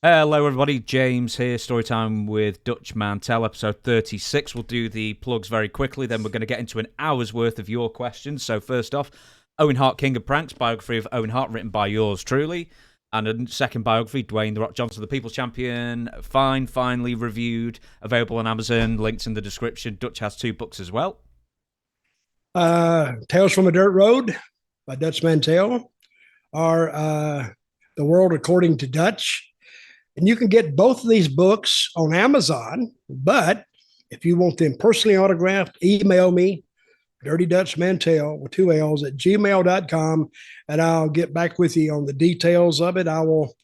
Hello, everybody. James here. Storytime with Dutch Mantell, episode 36. We'll do the plugs very quickly, then we're going to get into an hour's worth of your questions. So, first off, Owen Hart, King of Pranks, biography of Owen Hart, written by yours truly. And a second biography, Dwayne The Rock Johnson, the People's Champion, finally reviewed, available on Amazon, links in the description. Dutch has 2 books as well. Tales from a Dirt Road by Dutch Mantell, or The World According to Dutch. And you can get both of these books on Amazon, but if you want them personally autographed, email me, Dirty Dutch Mantell with 2 L's at gmail.com, and I'll get back with you on the details of it. I will.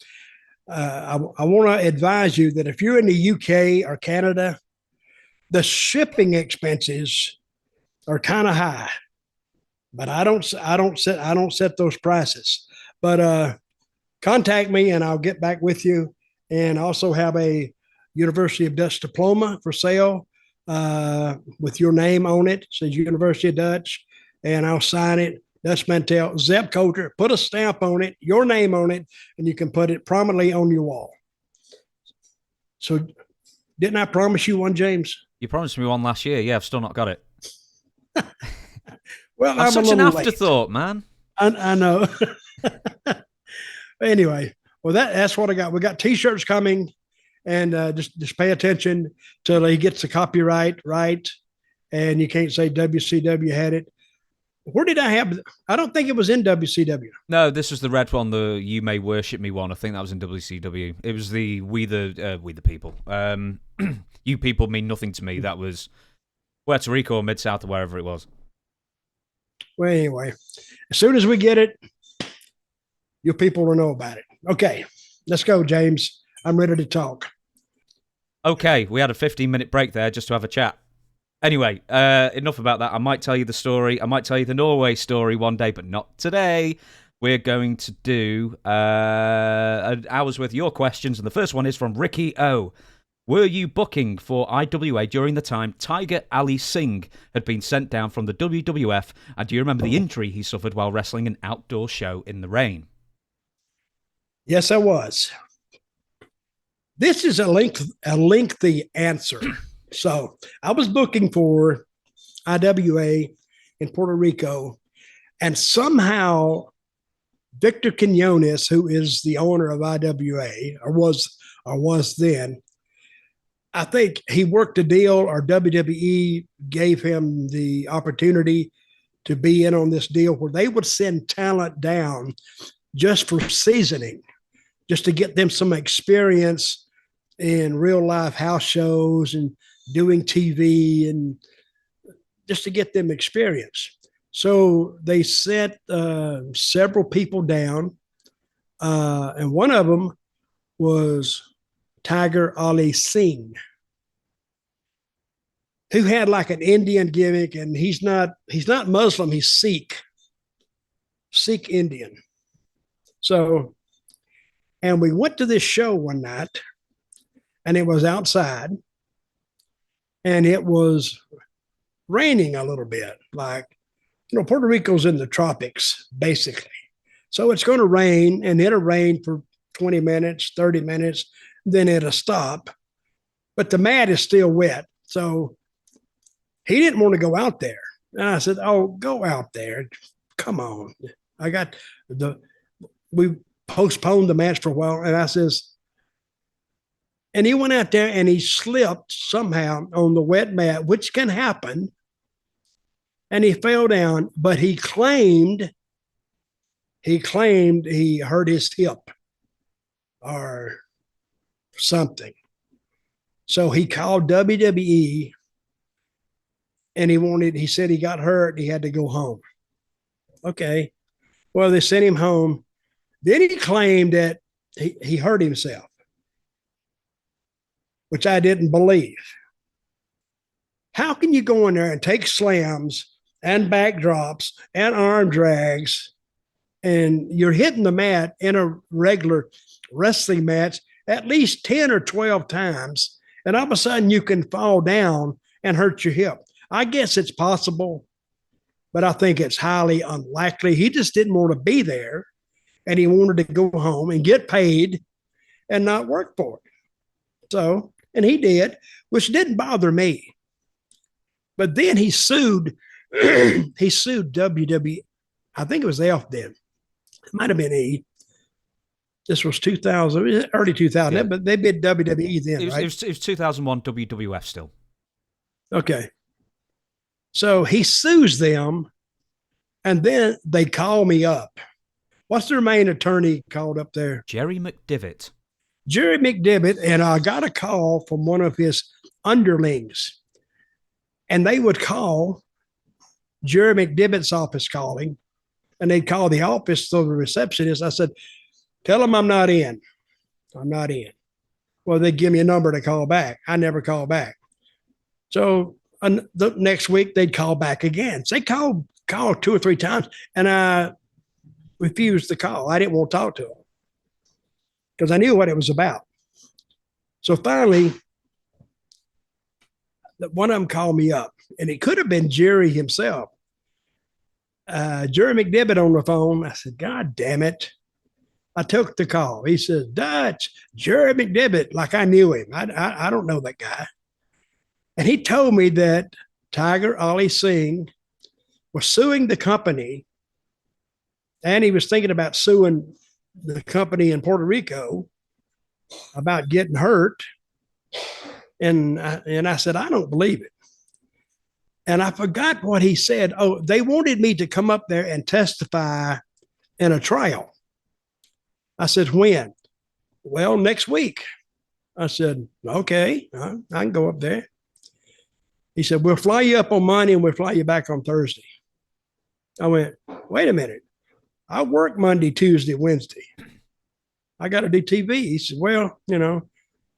I want to advise you that if you're in the UK or Canada, the shipping expenses are kind of high, but I don't set those prices. But contact me and I'll get back with you. And also have a University of Dutch diploma for sale with your name on it. It says University of Dutch, and I'll sign it. Dutch Mantell, Zeb Colter. Put a stamp on it, your name on it, and you can put it prominently on your wall. So, didn't I promise you one, James? You promised me one last year. Yeah, I've still not got it. Well, I'm such an afterthought, late. Man. I know. Anyway. Well, that's what I got. We got T-shirts coming, and just pay attention till he gets the copyright right, and you can't say WCW had it. Where did I have? I don't think it was in WCW. No, this was the red one, the "You May Worship Me" one. I think that was in WCW. It was the "We the People." You people mean nothing to me. That was Puerto Rico or Mid South or wherever it was. Well, anyway, as soon as we get it, your people will know about it. Okay, let's go, James. I'm ready to talk. Okay, we had a 15-minute break there just to have a chat. Anyway, enough about that. I might tell you the story. I might tell you the Norway story one day, but not today. We're going to do an hour's worth of your questions, and the first one is from Ricky O. Were you booking for IWA during the time Tiger Ali Singh had been sent down from the WWF, and do you remember the injury he suffered while wrestling an outdoor show in the rain? Yes, I was. This is a lengthy answer. So I was booking for IWA in Puerto Rico, and somehow Victor Quinones, who is the owner of IWA, or was then, I think he worked a deal, or WWE gave him the opportunity to be in on this deal where they would send talent down just for seasoning, just to get them some experience in real life house shows and doing TV, and just to get them experience. So they sent several people down, and one of them was Tiger Ali Singh, who had like an Indian gimmick, and he's not Muslim, he's Sikh Indian. So, and we went to this show one night, and it was outside, and it was raining a little bit. Like, Puerto Rico's in the tropics, basically. So it's going to rain, and it'll rain for 20 minutes, 30 minutes, then it'll stop. But the mat is still wet. So he didn't want to go out there. And I said, "Oh, go out there. Come on." We postponed the match for a while, and I says, and he went out there and he slipped somehow on the wet mat, which can happen, and he fell down, but he claimed he hurt his hip or something. So he called WWE, and he said he got hurt, he had to go home. Okay. Well, they sent him home. Then he claimed that he hurt himself, which I didn't believe. How can you go in there and take slams and backdrops and arm drags, and you're hitting the mat in a regular wrestling match at least 10 or 12 times, and all of a sudden you can fall down and hurt your hip? I guess it's possible, but I think it's highly unlikely. He just didn't want to be there, and he wanted to go home and get paid and not work for it. So, and he did, which didn't bother me. But then he sued, he sued WWE. I think it was F then. It might have been E. This was 2000, early 2000, yeah. But they bid WWE then, right? It was 2001 WWF still. Okay. So he sues them, and then they call me up. What's their main attorney called up there? Jerry McDivitt. Jerry McDivitt, and I got a call from one of his underlings, and they would call Jerry McDivitt's office calling, and they'd call the office to the receptionist. I said, tell them I'm not in. I'm not in. Well, they'd give me a number to call back. I never called back. So the next week, they'd call back again. So they called 2 or 3 times, and I refused the call. I didn't want to talk to them because I knew what it was about. So finally, one of them called me up, and it could have been Jerry himself. Jerry McDivitt on the phone. I said, God damn it. I took the call. He says, Dutch, Jerry McDivitt, like I knew him. I don't know that guy. And he told me that Tiger Ali Singh was suing the company, and he was thinking about suing the company in Puerto Rico about getting hurt. And I said, I don't believe it. And I forgot what he said. Oh, they wanted me to come up there and testify in a trial. I said, when? Well, next week. I said, okay, I can go up there. He said, we'll fly you up on Monday and we'll fly you back on Thursday. I went, wait a minute. I work Monday, Tuesday, Wednesday. I got to do TV. He said, well, you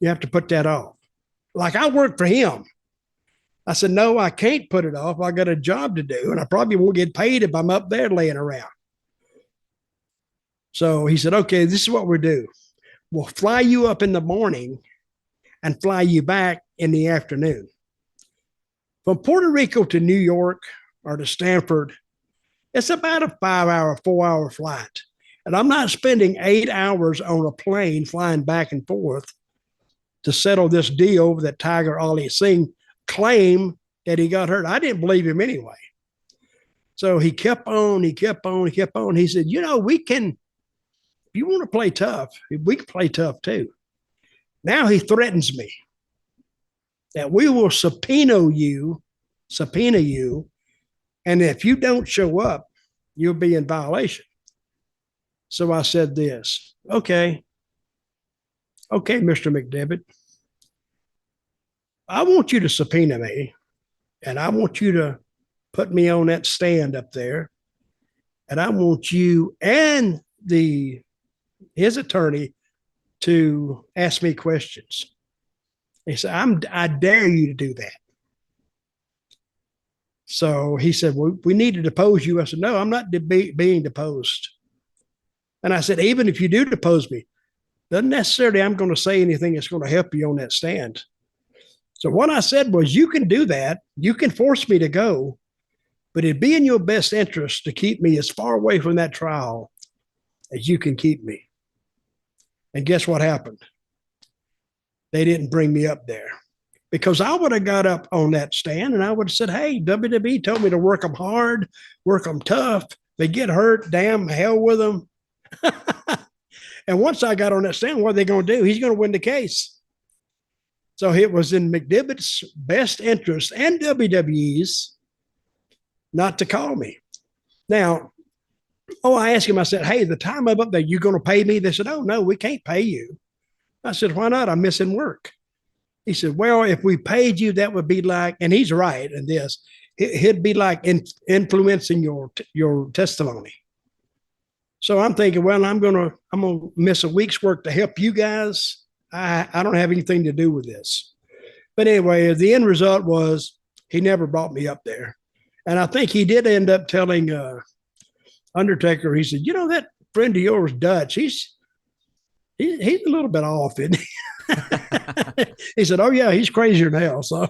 have to put that off. Like I work for him. I said, no, I can't put it off. I got a job to do, and I probably won't get paid if I'm up there laying around. So he said, okay, this is what we'll do. We'll fly you up in the morning and fly you back in the afternoon. From Puerto Rico to New York or to Stanford, it's about a 5-hour, 4-hour flight. And I'm not spending 8 hours on a plane flying back and forth to settle this deal that Tiger Ali Singh claimed that he got hurt. I didn't believe him anyway. So he kept on. He said, we can, if you want to play tough, we can play tough too. Now he threatens me that we will subpoena you, and if you don't show up, you'll be in violation. So I said this, okay, Mr. McDivitt, I want you to subpoena me, and I want you to put me on that stand up there, and I want you and his attorney to ask me questions. He said, I dare you to do that. So he said, well, we need to depose you. I said, no, I'm not being deposed. And I said, even if you do depose me, doesn't necessarily I'm going to say anything that's going to help you on that stand. So what I said was, you can do that. You can force me to go, but it'd be in your best interest to keep me as far away from that trial as you can keep me. And guess what happened? They didn't bring me up there, because I would have got up on that stand and I would have said, hey, WWE told me to work them hard, work them tough. They get hurt, damn, hell with them. And once I got on that stand, what are they going to do? He's going to win the case. So it was in McDivitt's best interest and WWE's not to call me. Now, I asked him, I said, hey, the time I'm up there, you going to pay me? They said, oh, no, we can't pay you. I said, why not? I'm missing work. He said, well, if we paid you, that would be like, and he's right in this, it'd be like influencing your testimony. So I'm thinking, well, I'm gonna miss a week's work to help you guys. I don't have anything to do with this. But anyway, the end result was he never brought me up there. And I think he did end up telling Undertaker, he said, that friend of yours, Dutch, he's a little bit off, isn't he? He said, oh yeah, he's crazier than hell. So,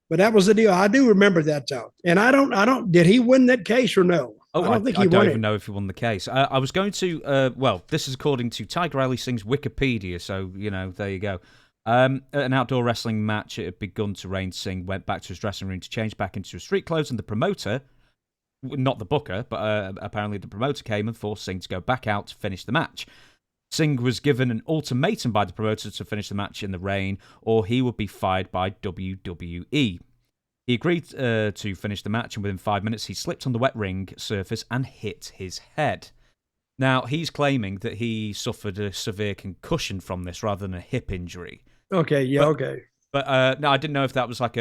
but that was the deal. I do remember that though. And I don't, did he win that case or no? Oh, I don't think he I won don't it. even know if he won the case. I was going to, well, this is according to Tiger Ali Singh's Wikipedia, so, there you go. At an outdoor wrestling match, it had begun to rain. Singh went back to his dressing room to change back into his street clothes, and the promoter, not the booker, but apparently the promoter came and forced Singh to go back out to finish the match. Singh was given an ultimatum by the promoter to finish the match in the rain, or he would be fired by WWE. He agreed to finish the match, and within 5 minutes, he slipped on the wet ring surface and hit his head. Now, he's claiming that he suffered a severe concussion from this rather than a hip injury. Okay, yeah, okay. But no, I didn't know if that was like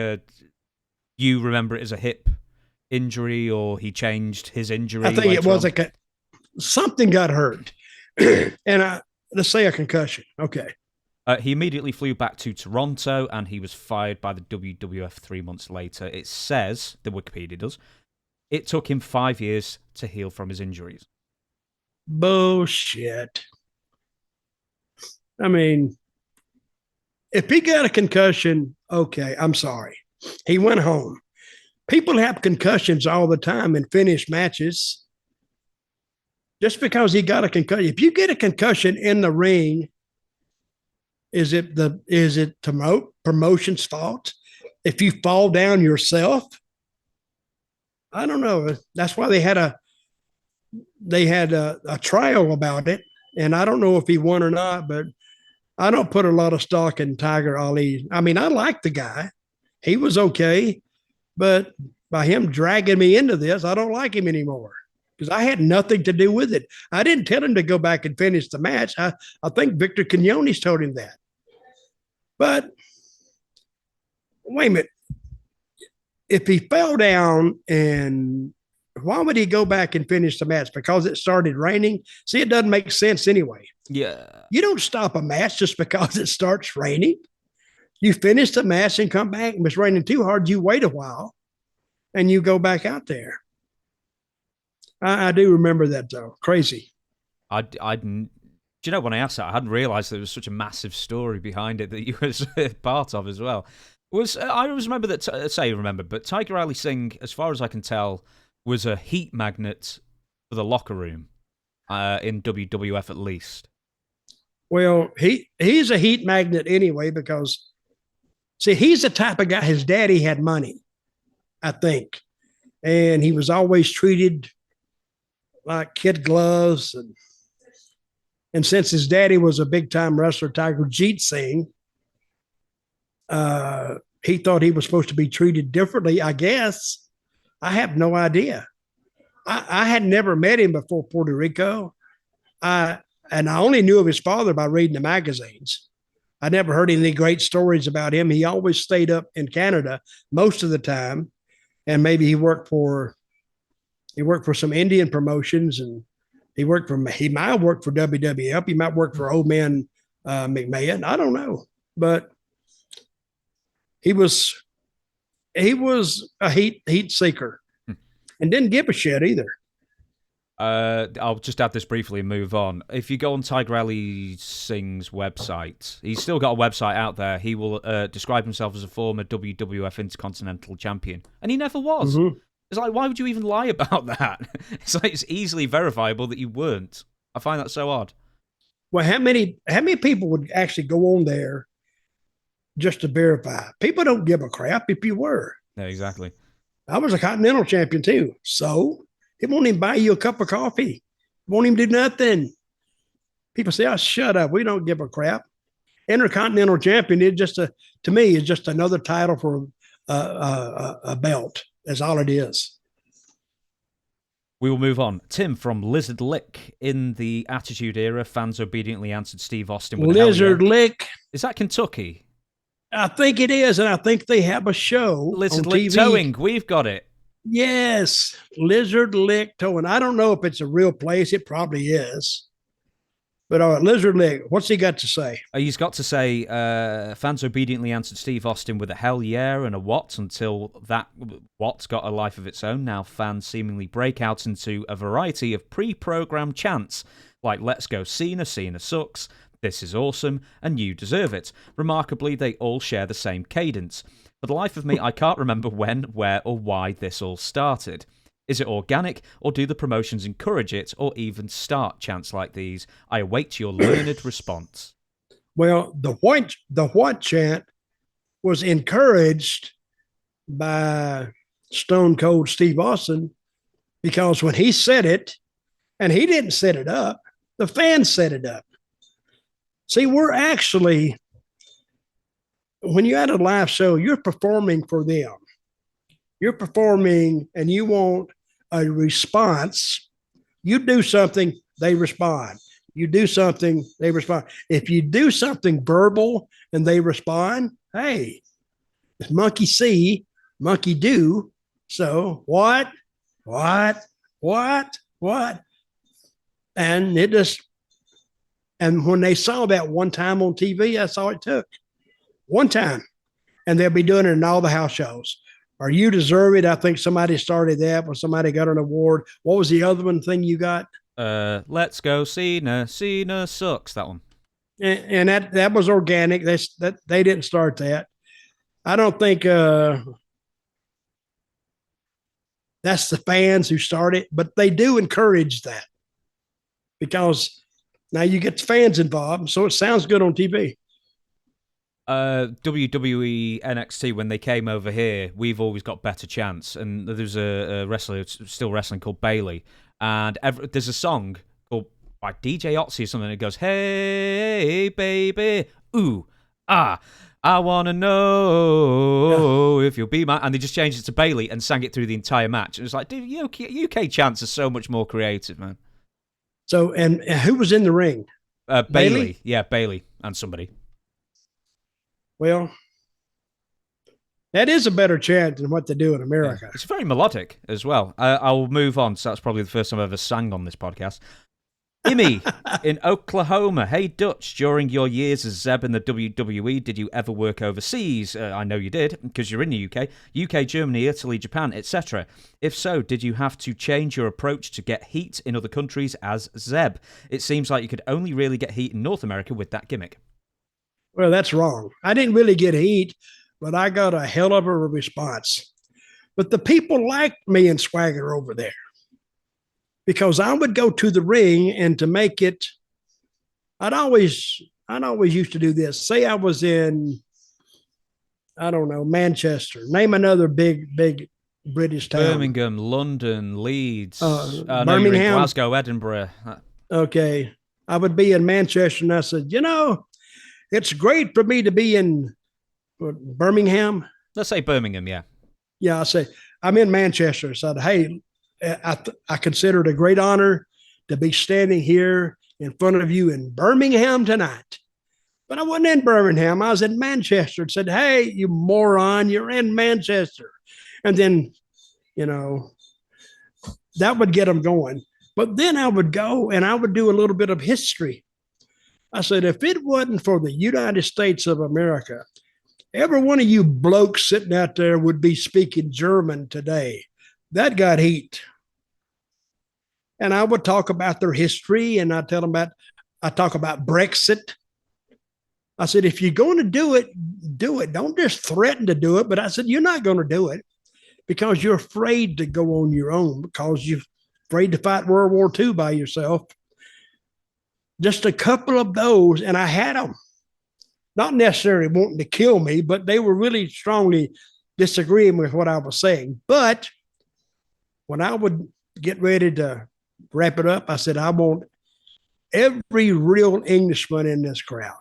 you remember it as a hip injury, or he changed his injury. I think it was something got hurt. And let's say a concussion. Okay. He immediately flew back to Toronto, and he was fired by the WWF 3 months later. It says, the Wikipedia does, it took him 5 years to heal from his injuries. Bullshit. I mean, if he got a concussion, okay, I'm sorry. He went home. People have concussions all the time and finish matches. Just because he got a concussion. If you get a concussion in the ring, is it promotion's fault? If you fall down yourself, I don't know. That's why they had a trial about it, and I don't know if he won or not. But I don't put a lot of stock in Tiger Ali. I mean, I like the guy; he was okay, but by him dragging me into this, I don't like him anymore because I had nothing to do with it. I didn't tell him to go back and finish the match. I think Victor Quinones told him that. But wait a minute. If he fell down, and why would he go back and finish the match? Because it started raining? See, it doesn't make sense anyway. Yeah. You don't stop a match just because it starts raining. You finish the match and come back. If it's raining too hard, you wait a while and you go back out there. I do remember that, though. Crazy. Do you know, when I asked that, I hadn't realised there was such a massive story behind it that you was part of as well. I always remember that, but Tiger Ali Singh, as far as I can tell, was a heat magnet for the locker room in WWF at least. Well, he's a heat magnet anyway because, see, he's the type of guy, his daddy had money, I think, and he was always treated like kid gloves. And since his daddy was a big-time wrestler, Tiger Jeet Singh, he thought he was supposed to be treated differently, I guess. I have no idea. I had never met him before Puerto Rico. And I only knew of his father by reading the magazines. I never heard any great stories about him. He always stayed up in Canada most of the time. And maybe he worked for some Indian promotions, and he might have worked for WWF. He might work for Old Man McMahon. I don't know. But he was a heat seeker and didn't give a shit either. I'll just add this briefly and move on. If you go on Tiger Ali Singh's website, he's still got a website out there. He will describe himself as a former WWF Intercontinental Champion, and he never was. Mm-hmm. It's like, why would you even lie about that? It's like, it's easily verifiable that you weren't. I find that so odd. Well, how many people would actually go on there just to verify? People don't give a crap if you were. Yeah, exactly. I was a Continental Champion too. So it won't even buy you a cup of coffee. Won't even do nothing. People say, oh, shut up. We don't give a crap. Intercontinental Champion to me is just another title for a belt. That's all it is. We will move on. Tim from Lizard Lick. In the Attitude Era, fans obediently answered Steve Austin with Lizard Lick. Is that Kentucky? I think it is, and I think they have a show Lizard on Lick TV. Towing. We've got it. Yes, Lizard Lick Towing. I don't know if it's a real place. It probably is. But Lizard Lick, what's he got to say? He's got to say, fans obediently answered Steve Austin with a hell yeah and a what until that what got a life of its own. Now fans seemingly break out into a variety of pre-programmed chants like let's go Cena, Cena sucks, this is awesome, and you deserve it. Remarkably, they all share the same cadence. For the life of me, I can't remember when, where, or why this all started. Is it organic, or do the promotions encourage it, or even start chants like these? I await your learned response. Well, the what chant was encouraged by Stone Cold Steve Austin, because when he said it, and he didn't set it up, the fans set it up. See, we're actually, when you're at a live show, you're performing for them. You're performing and you want a response. You do something, they respond. You do something, they respond. If you do something verbal and they respond, hey, monkey see, monkey do. So what? And it just, and when they saw that one time on TV, that's all it took. One time. And they'll be doing it in all the house shows. Or You Deserve It. I think somebody started that when somebody got an award. What was the other one thing you got? Let's Go Cena. Cena sucks, that one. And that was organic. That they didn't start that. I don't think that's the fans who started, but they do encourage that, because now you get the fans involved, so it sounds good on TV. WWE NXT, when they came over here, We've Always Got Better Chance, and there's a wrestler still wrestling called Bailey, and there's a song called by DJ Otzi or something that goes, hey baby, ooh, ah, I want to know if you'll be my... And they just changed it to Bailey and sang it through the entire match. It was like, dude, UK chants are so much more creative, man. So, and who was in the ring? Bailey? Yeah, Bailey and somebody. Well, that is a better chant than what they do in America. Yeah. It's very melodic as well. I'll move on. So that's probably the first time I've ever sang on this podcast. Immy in Oklahoma. Hey, Dutch, during your years as Zeb in the WWE, did you ever work overseas? I know you did, because you're in the UK, Germany, Italy, Japan, etc. If so, did you have to change your approach to get heat in other countries as Zeb? It seems like you could only really get heat in North America with that gimmick. Well, that's wrong. I didn't really get heat, but I got a hell of a response. But the people liked me and Swagger over there, because I would go to the ring, and to make it, I'd always used to do this. Say I was in, I don't know, Manchester. Name another big British town. Birmingham, London, Leeds, Birmingham, Glasgow, Edinburgh. Okay. I would be in Manchester, and I said, it's great for me to be in Birmingham. Let's say Birmingham, yeah. Yeah, I say, I'm in Manchester. So I said, hey, I consider it a great honor to be standing here in front of you in Birmingham tonight. But I wasn't in Birmingham. I was in Manchester. And said, hey, you moron, you're in Manchester. And then, that would get them going. But then I would go and I would do a little bit of history. I said, if it wasn't for the United States of America, every one of you blokes sitting out there would be speaking German today. That got heat. And I would talk about their history, and I talk about Brexit. I said, if you're going to do it, do it. Don't just threaten to do it. But I said, you're not going to do it because you're afraid to go on your own, because you're afraid to fight World War II by yourself. Just a couple of those, and I had them. Not necessarily wanting to kill me, but they were really strongly disagreeing with what I was saying. But when I would get ready to wrap it up, I said, I want every real Englishman in this crowd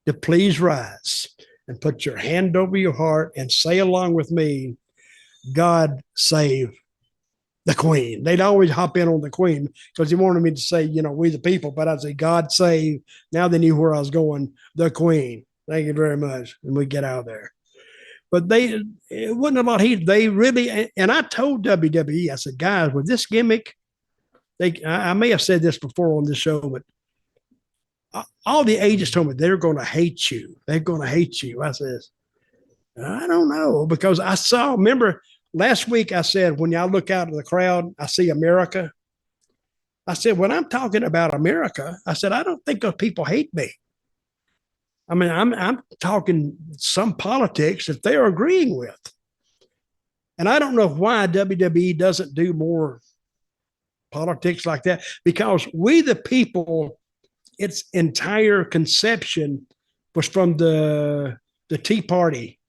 to please rise and put your hand over your heart and say along with me, God save the Queen. They'd always hop in on the Queen because he wanted me to say, we the people, but I'd say, God save. Now they knew where I was going, the Queen. Thank you very much. And we get out of there. But it wasn't a lot of heat. They really, and I told WWE, I said, guys, with this gimmick, I may have said this before on this show, but all the agents told me they're going to hate you. They're going to hate you. I said, I don't know, because remember last week I said, when y'all look out of the crowd, I see America. I said, when I'm talking about America, I said, I don't think those people hate me. I mean, I'm talking some politics that they're agreeing with. And I don't know why WWE doesn't do more politics like that, because We the People, its entire conception was from the Tea Party.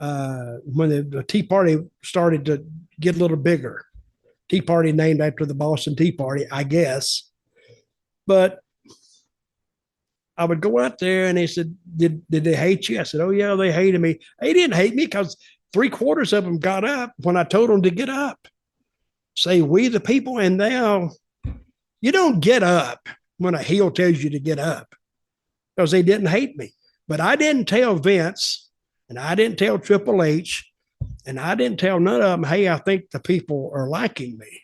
When the Tea Party started to get a little bigger. Tea Party named after the Boston Tea Party, I guess. But I would go out there and they said, did they hate you? I said, oh, yeah, they hated me. They didn't hate me because 3/4 of them got up when I told them to get up. Say, we the people. And now you don't get up when a heel tells you to get up, because they didn't hate me. But I didn't tell Vince, and I didn't tell Triple H, and I didn't tell none of them, hey, I think the people are liking me.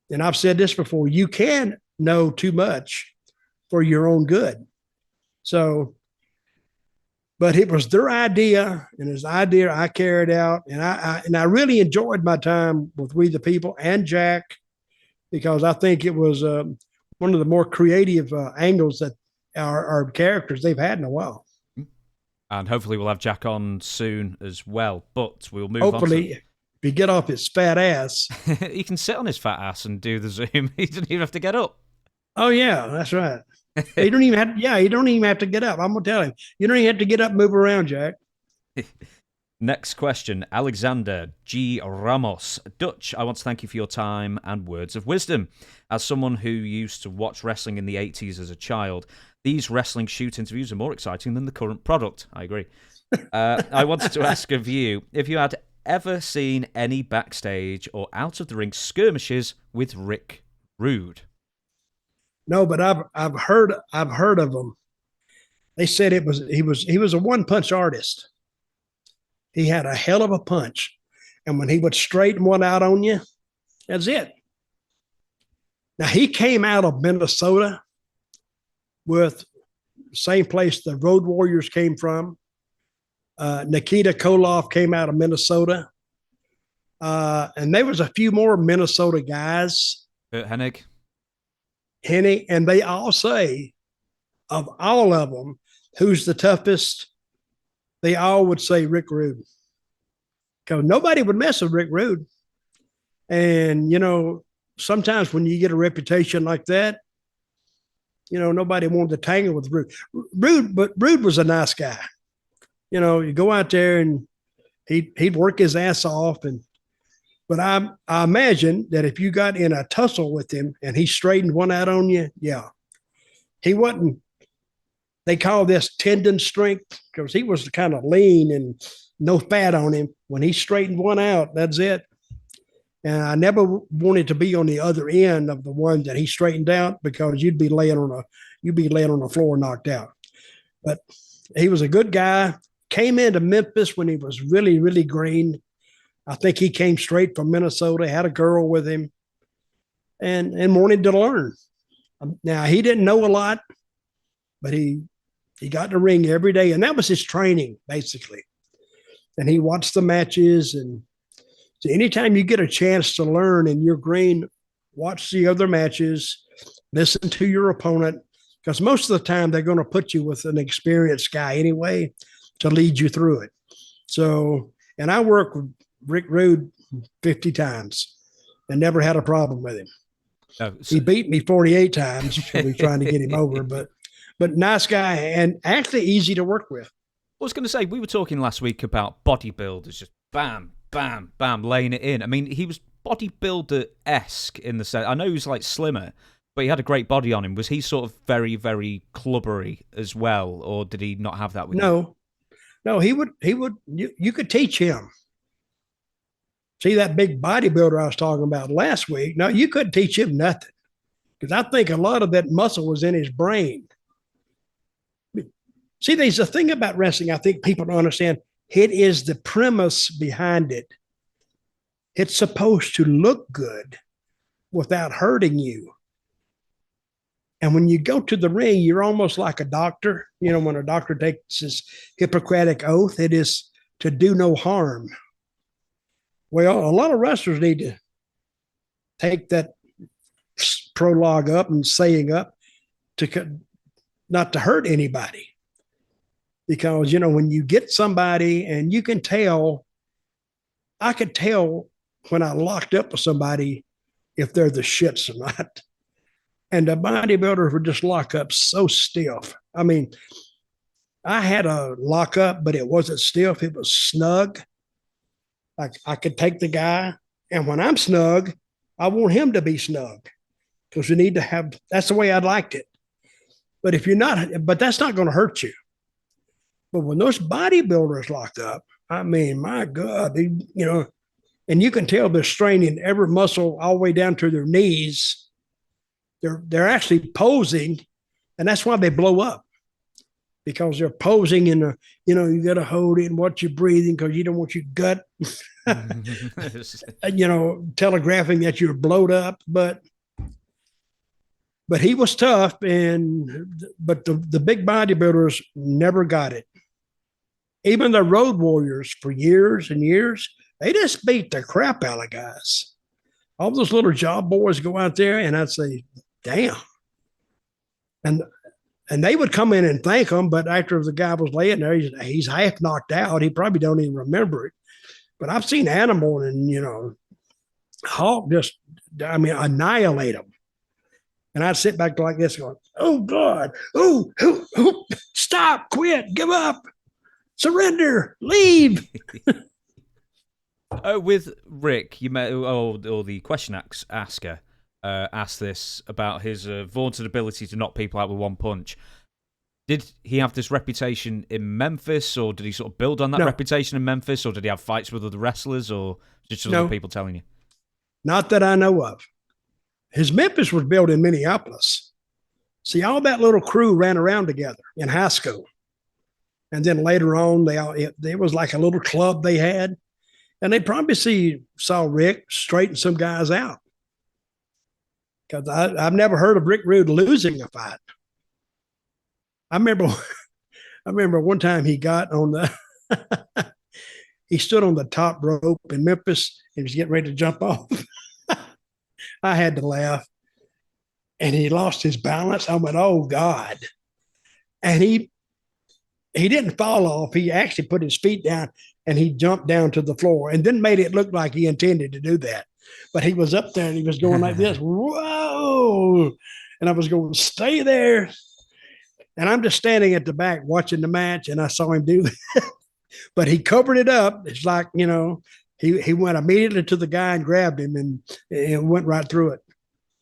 And I've said this before, you can know too much for your own good. So, but it was their idea, and his idea I carried out. And I really enjoyed my time with We the People and Jack, because I think it was one of the more creative angles that our characters they've had in a while. And hopefully we'll have Jack on soon as well. But we'll move hopefully, on. If he get off his fat ass. He can sit on his fat ass and do the Zoom. He doesn't even have to get up. Oh, yeah, that's right. He don't even have to get up. I'm going to tell him. You don't even have to get up and move around, Jack. Next question, Alexander G. Ramos. Dutch, I want to thank you for your time and words of wisdom. As someone who used to watch wrestling in the 80s as a child, these wrestling shoot interviews are more exciting than the current product. I agree. I wanted to ask of you if you had ever seen any backstage or out of the ring skirmishes with Rick Rude. No, but I've heard of them. They said he was a one-punch artist. He had a hell of a punch, and when he would straighten one out on you, that's it. Now he came out of Minnesota with the same place the Road Warriors came from. Nikita Koloff came out of Minnesota, and there was a few more Minnesota guys. Hennig. And they all say, of all of them, who's the toughest? They all would say Rick Rude, because nobody would mess with Rick Rude. And, sometimes when you get a reputation like that, nobody wanted to tangle with Rude. But Rude was a nice guy. You go out there and he'd work his ass off. But I imagine that if you got in a tussle with him and he straightened one out on you, yeah, he wasn't. They call this tendon strength, because he was kind of lean and no fat on him. When he straightened one out, that's it. And I never wanted to be on the other end of the one that he straightened out, because you'd be laying on the floor knocked out. But he was a good guy. Came into Memphis when he was really, really green. I think he came straight from Minnesota, had a girl with him, and wanted to learn. Now, he didn't know a lot, but he got in the ring every day, and that was his training, basically. And he watched the matches. And so anytime you get a chance to learn and you're green, watch the other matches, listen to your opponent, because most of the time they're going to put you with an experienced guy anyway to lead you through it. So, and I worked with Rick Rude 50 times and never had a problem with him. Oh, so he beat me 48 times. So we trying to get him over, but nice guy and actually easy to work with. I was going to say, we were talking last week about bodybuilders, just bam, bam, bam, laying it in. I mean, he was bodybuilder-esque in the sense. I know he was like slimmer, but he had a great body on him. Was he sort of very, very clubbery as well, or did he not have that with him? No, he would, you could teach him. See that big bodybuilder I was talking about last week? No, you couldn't teach him nothing, because I think a lot of that muscle was in his brain. See, there's a thing about wrestling I think people don't understand. It is the premise behind it. It's supposed to look good without hurting you. And when you go to the ring, you're almost like a doctor. When a doctor takes his Hippocratic oath, it is to do no harm. Well, a lot of wrestlers need to take that prologue up and saying up to not to hurt anybody. Because, when you get somebody and you can tell I could tell when I locked up with somebody if they're the shits or not. And the bodybuilders would just lock up so stiff. I mean, I had a lock up, but it wasn't stiff. It was snug. I could take the guy, and when I'm snug, I want him to be snug because we need to have. That's the way I liked it. But if you're not, but that's not going to hurt you. But when those bodybuilders lock up, I mean, my God, and you can tell they're straining every muscle all the way down to their knees. They're actually posing, and that's why they blow up. Because they're posing in you got to hold it and watch your breathing because you don't want your gut, telegraphing that you're blowed up. But he was tough, but the big bodybuilders never got it. Even the road warriors for years and years, they just beat the crap out of guys. All those little job boys go out there, and I'd say, damn. And they would come in and thank him, but after the guy was laying there, he's half knocked out. He probably don't even remember it. But I've seen Animal and, Hart just, annihilate him. And I'd sit back like this going, oh, God, oh, stop, quit, give up, surrender, leave. With Rick, you met, or the question asker, asked this about his vaunted ability to knock people out with one punch. Did he have this reputation in Memphis, or did he sort of build on that reputation in Memphis, or did he have fights with other wrestlers, or just other people telling you? Not that I know of. His Memphis was built in Minneapolis. See, all that little crew ran around together in high school. And then later on, there was like a little club they had. And they probably saw Rick straighten some guys out. Because I've never heard of Rick Rude losing a fight. I remember one time he got on he stood on the top rope in Memphis and was getting ready to jump off. I had to laugh. And he lost his balance. I went, oh, God. And he didn't fall off. He actually put his feet down and he jumped down to the floor and then made it look like he intended to do that. But he was up there and he was going like this. Whoa. And I was going, stay there. And I'm just standing at the back watching the match, and I saw him do that. But he covered it up. It's like, he went immediately to the guy and grabbed him and went right through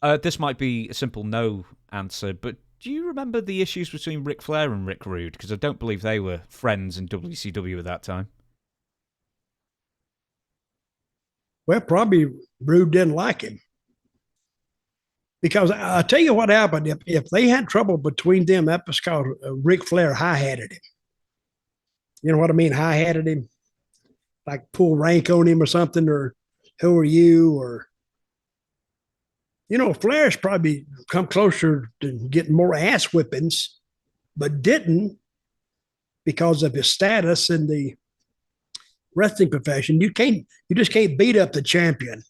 it. This might be a simple no answer, but do you remember the issues between Ric Flair and Rick Rude? Because I don't believe they were friends in WCW at that time. Well, probably Rude didn't like him. Because I'll tell you what happened. If they had trouble between them, that was called Ric Flair high-hatted him. You know what I mean? High-hatted him. Like pull rank on him or something, or who are you? Or, Flair's probably come closer to getting more ass whippings, but didn't because of his status in the wrestling profession. You just can't beat up the champion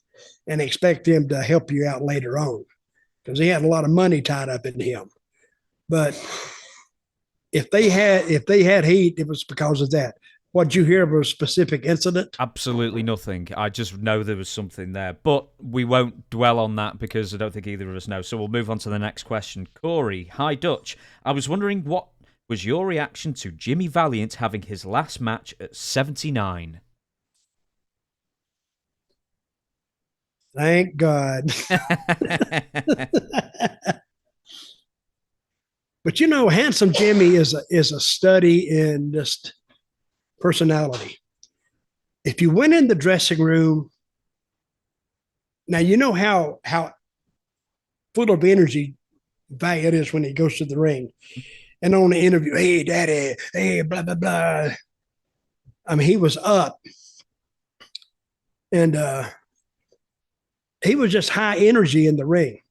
and expect him to help you out later on, because he had a lot of money tied up in him. But if they had heat, it was because of that. What, did you hear of a specific incident? Absolutely nothing. I just know there was something there. But we won't dwell on that because I don't think either of us know. So we'll move on to the next question. Corey, hi Dutch. I was wondering, what was your reaction to Jimmy Valiant having his last match at 79? Thank God. But Handsome Jimmy is a study in just personality. If you went in the dressing room, now you know how full of energy Valiant is when he goes to the ring. And on the interview, hey, daddy, hey, blah, blah, blah. I mean, he was up. And he was just high energy in the ring.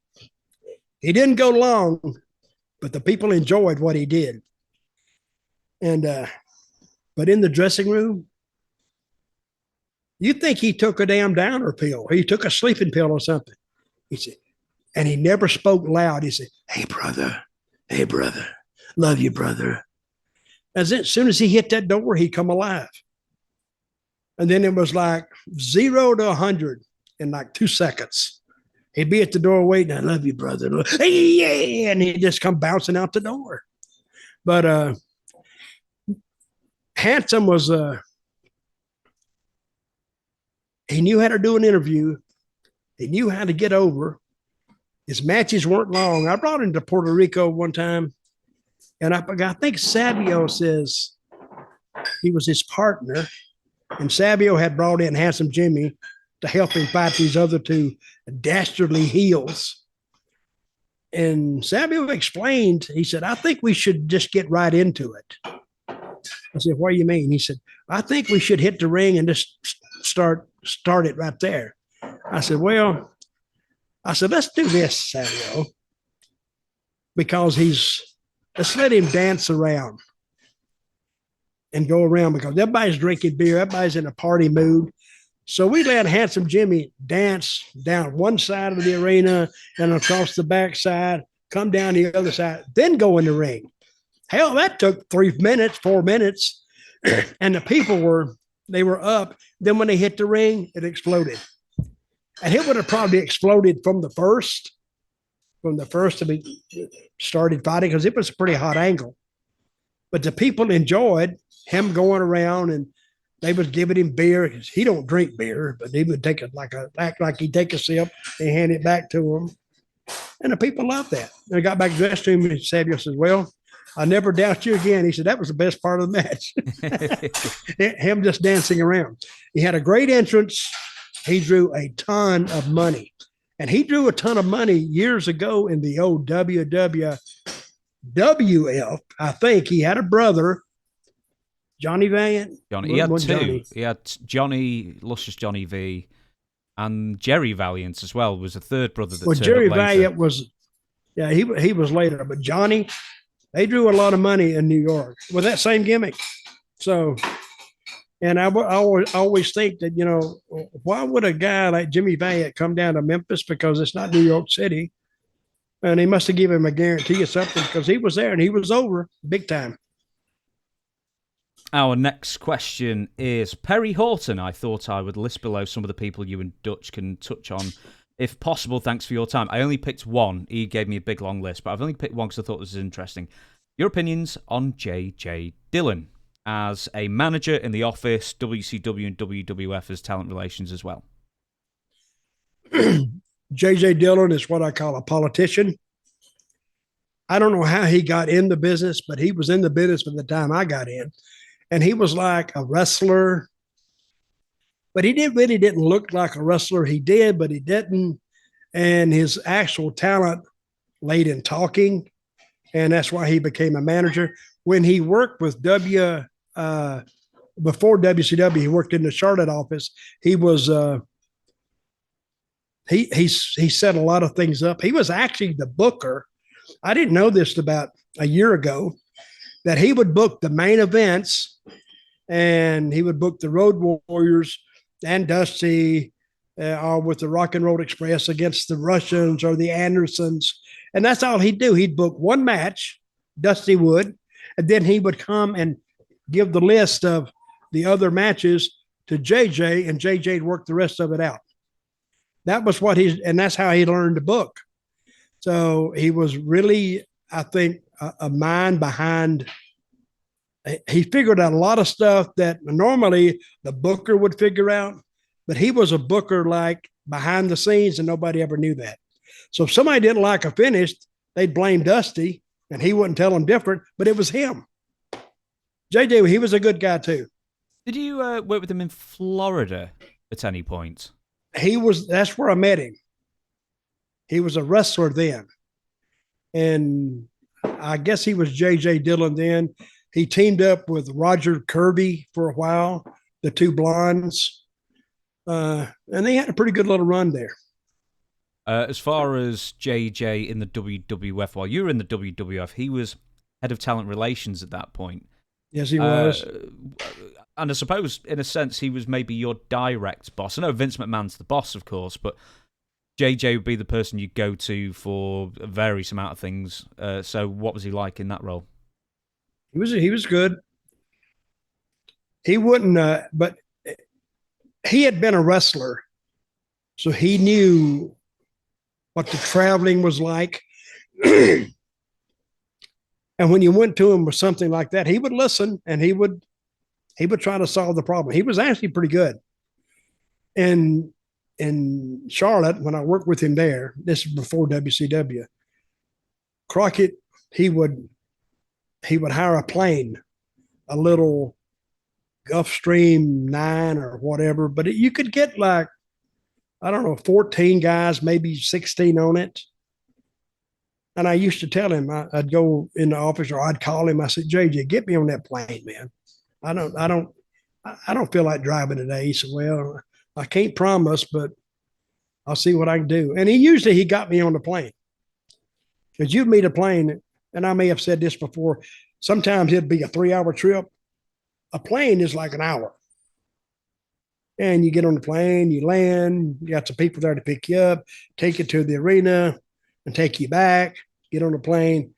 He didn't go long, but the people enjoyed what he did. And but in the dressing room, you think he took a damn downer pill. He took a sleeping pill or something. He said, and he never spoke loud. He said, hey, brother, love you, brother. As soon as he hit that door, he come alive. And then it was like 0 to 100 in like 2 seconds. He'd be at the door waiting. I love you, brother. Hey, yeah. And he'd just come bouncing out the door. But Handsome was, he knew how to do an interview. He knew how to get over. His matches weren't long. I brought him to Puerto Rico one time. And I think Savio says he was his partner. And Savio had brought in Handsome Jimmy to help him fight these other two dastardly heels. And Savio explained, he said, I think we should just get right into it. I said, what do you mean? He said, I think we should hit the ring and just start it right there. I said, let's do this, Savio, because let's let him dance around and go around, because everybody's drinking beer. Everybody's in a party mood. So we let Handsome Jimmy dance down one side of the arena and across the backside, come down the other side, then go in the ring. Hell, that took 4 minutes. And the people were up. Then when they hit the ring, it exploded. And it would have probably exploded from the first to be started fighting, because it was a pretty hot angle. But the people enjoyed him going around, and they was giving him beer. He don't drink beer, but he would take it act like he'd take a sip and hand it back to him. And the people loved that. And I got back dressed to him, and Samuel says, well, I never doubt you again. He said, that was the best part of the match. Him just dancing around. He had a great entrance. He drew a ton of money. And he drew a ton of money years ago in the old WWF. I think he had a brother, Johnny Valiant. He had two. He had Johnny, Luscious Johnny V, and Jerry Valiant as well, was a third brother that Jerry Valiant was, he was later. But Johnny, they drew a lot of money in New York with that same gimmick. So, and I always think that, why would a guy like Jimmy Valiant come down to Memphis, because it's not New York City? And he must have given him a guarantee or something, because he was there and he was over big time. Our next question is Perry Horton. I thought I would list below some of the people you and Dutch can touch on, if possible. Thanks for your time. I only picked one. He gave me a big long list, but I've only picked one because I thought this was interesting. Your opinions on J.J. Dillon as a manager in the office, WCW and WWF as talent relations as well. J.J. Dillon is what I call a politician. I don't know how he got in the business, but he was in the business by the time I got in. And he was like a wrestler, but he didn't look like a wrestler. He did, but he didn't. And his actual talent laid in talking. And that's why he became a manager. When he worked with before WCW, he worked in the Charlotte office. He was, he set a lot of things up. He was actually the booker. I didn't know this about a year ago, that he would book the main events, and he would book the Road Warriors and Dusty with the Rock and Roll Express against the Russians or the Andersons. And that's all he'd do. He'd book one match, Dusty would, and then he would come and give the list of the other matches to JJ, and JJ'd work the rest of it out. That was and that's how he learned to book. So he was really, I think, a mind behind. He figured out a lot of stuff that normally the booker would figure out, but he was a booker like behind the scenes, and nobody ever knew that. So if somebody didn't like a finish, they'd blame Dusty, and he wouldn't tell them different, but it was him. JJ, he was a good guy too. Did you work with him in Florida at any point? That's where I met him. He was a wrestler then. And I guess he was J.J. Dillon then. He teamed up with Roger Kirby for a while, the two blondes. And they had a pretty good little run there. As far as J.J. in the WWF, while you were in the WWF, he was head of talent relations at that point. Yes, he was. And I suppose, in a sense, he was maybe your direct boss. I know Vince McMahon's the boss, of course, but JJ would be the person you go to for a various amount of things. So what was he like in that role? He was good. He wouldn't, but he had been a wrestler, so he knew what the traveling was like. And when you went to him with something like that, he would listen and he would try to solve the problem. He was actually pretty good. And in Charlotte, when I worked with him there, this is before WCW, Crockett, he would hire a plane, a little Gulfstream 9 or whatever, but you could get like, I don't know, 14 guys, maybe 16 on it. And I used to tell him, I'd go in the office or I'd call him. I said, JJ, get me on that plane, man. I don't feel like driving today. He said, well, I can't promise, but I'll see what I can do. And he got me on the plane. Because you'd meet a plane, and I may have said this before, sometimes it'd be a 3-hour trip. A plane is like an hour. And you get on the plane, you land, you got some people there to pick you up, take you to the arena, and take you back, get on the plane.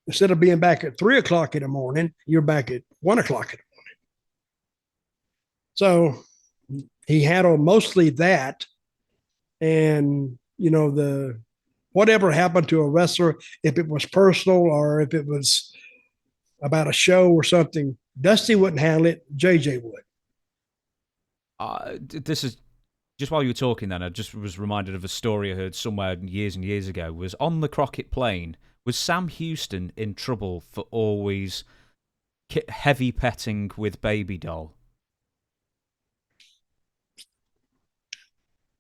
Instead of being back at 3 o'clock in the morning, you're back at 1 o'clock in the morning. So he handled mostly that. And, whatever happened to a wrestler, if it was personal or if it was about a show or something, Dusty wouldn't handle it. JJ would. This is just while you were talking. Then I just was reminded of a story I heard somewhere years and years ago. Was on the Crockett plane. Was Sam Houston in trouble for always heavy petting with Baby Doll?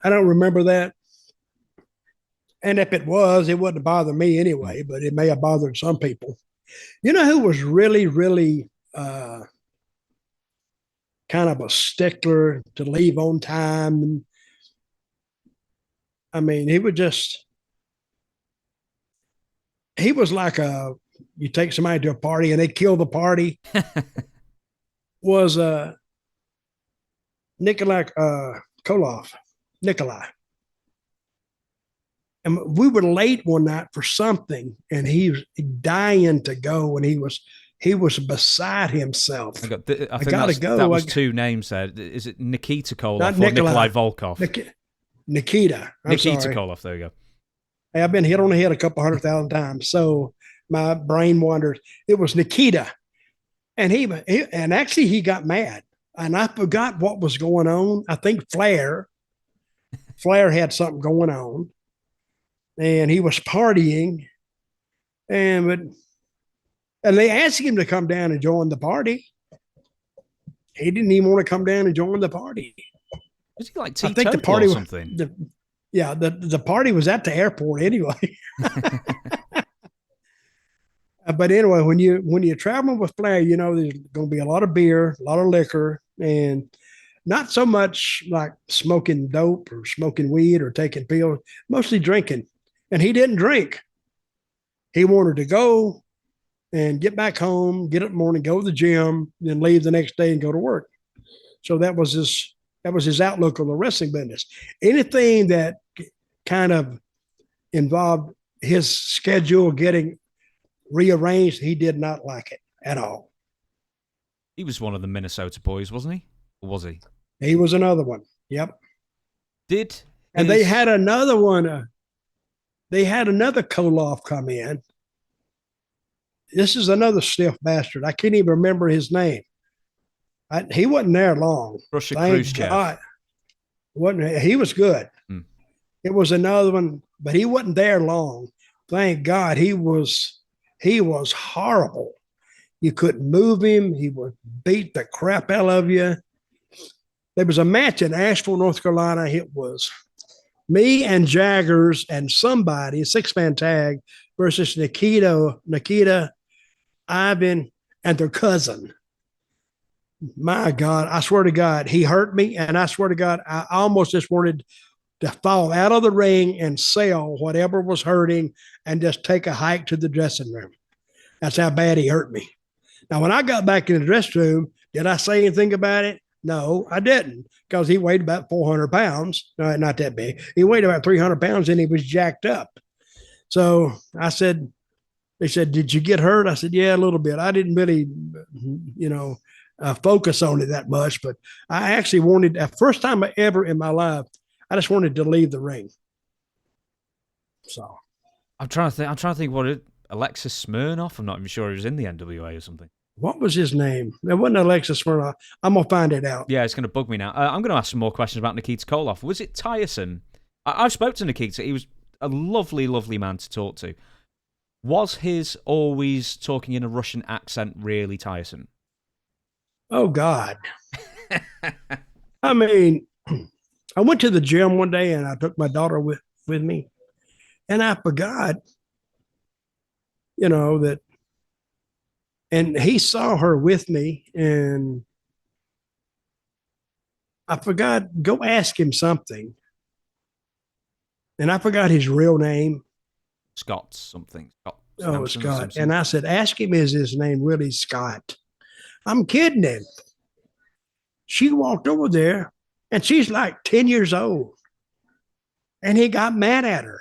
I don't remember that. And if it was, it wouldn't bother me anyway, but it may have bothered some people. You know who was really, really kind of a stickler to leave on time? I mean, he was like you take somebody to a party and they kill the party. Was Koloff. Nikolai. And we were late one night for something, and he was dying to go, and he was beside himself. I gotta go. That was two names there. Is it Nikita Koloff or Nikolai Volkov? Nikita. Nikita Koloff. There you go. Hey, I've been hit on the head a couple 100,000 times, so my brain wanders. It was Nikita, and he got mad, and I forgot what was going on. I think Flair had something going on. And he was partying, and they asked him to come down and join the party. He didn't even want to come down and join the party. Was he like teetotal or something? The party was at the airport anyway. But anyway, when you're traveling with Flair, there's going to be a lot of beer, a lot of liquor, and not so much like smoking dope or smoking weed or taking pills, mostly drinking. And he didn't drink. He wanted to go and get back home, get up in the morning, go to the gym, then leave the next day and go to work. So that was his outlook on the wrestling business. Anything that kind of involved his schedule getting rearranged, he did not like it at all. He was one of the Minnesota boys, wasn't he? Or was he? He was another one. Yep. They had another one. They had another Koloff come in. This is another stiff bastard. I can't even remember his name. He wasn't there long. Russia Khrushchev. He was good. It was another one, but he wasn't there long. Thank God. He was horrible. You couldn't move him. He would beat the crap out of you. There was a match in Asheville, North Carolina. It was me and Jaggers and somebody, a 6-man tag, versus Nikita, Ivan, and their cousin. My God, I swear to God, he hurt me. And I swear to God, I almost just wanted to fall out of the ring and sell whatever was hurting and just take a hike to the dressing room. That's how bad he hurt me. Now, when I got back in the dressing room, did I say anything about it? No, I didn't, because he weighed about 400 pounds. No, not that big. He weighed about 300 pounds and he was jacked up. So I said, they said, did you get hurt? I said, yeah, a little bit. I didn't really, focus on it that much. But I actually wanted, the first time ever in my life, I just wanted to leave the ring. So I'm trying to think what it. Alexis Smirnoff. I'm not even sure he was in the NWA or something. what was his name? It wasn't Alexis Smirnoff. I'm gonna find it out. Yeah, it's going to bug me now. I'm going to ask some more questions about Nikita Koloff. Was it tiresome? I've spoke to Nikita. He was a lovely, lovely man to talk to. Was his always talking in a Russian accent really tiresome? Oh God. I mean, I went to the gym one day and I took my daughter with me, and I forgot, that, and he saw her with me, and I forgot, go ask him something. And I forgot his real name. Scott something. Scott. And I said, ask him, is his name really Scott? I'm kidding him. She walked over there and she's like 10 years old. And he got mad at her.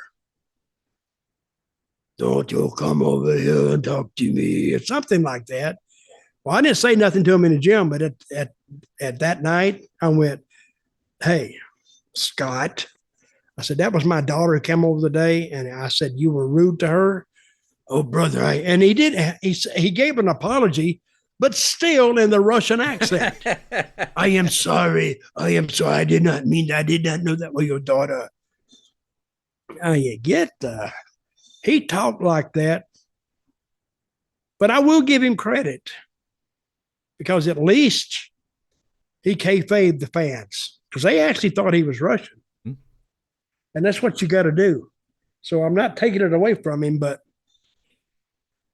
Don't you come over here and talk to me, or something like that. Well, I didn't say nothing to him in the gym, but at that night, I went, hey, Scott. I said, that was my daughter who came over today. And I said, you were rude to her. Oh, brother. And he did. He gave an apology, but still in the Russian accent. I am sorry. I did not mean that. I did not know that was your daughter. Now you get he talked like that. But I will give him credit, because at least he kayfabed the fans, because they actually thought he was Russian. And that's what you got to do. So I'm not taking it away from him, but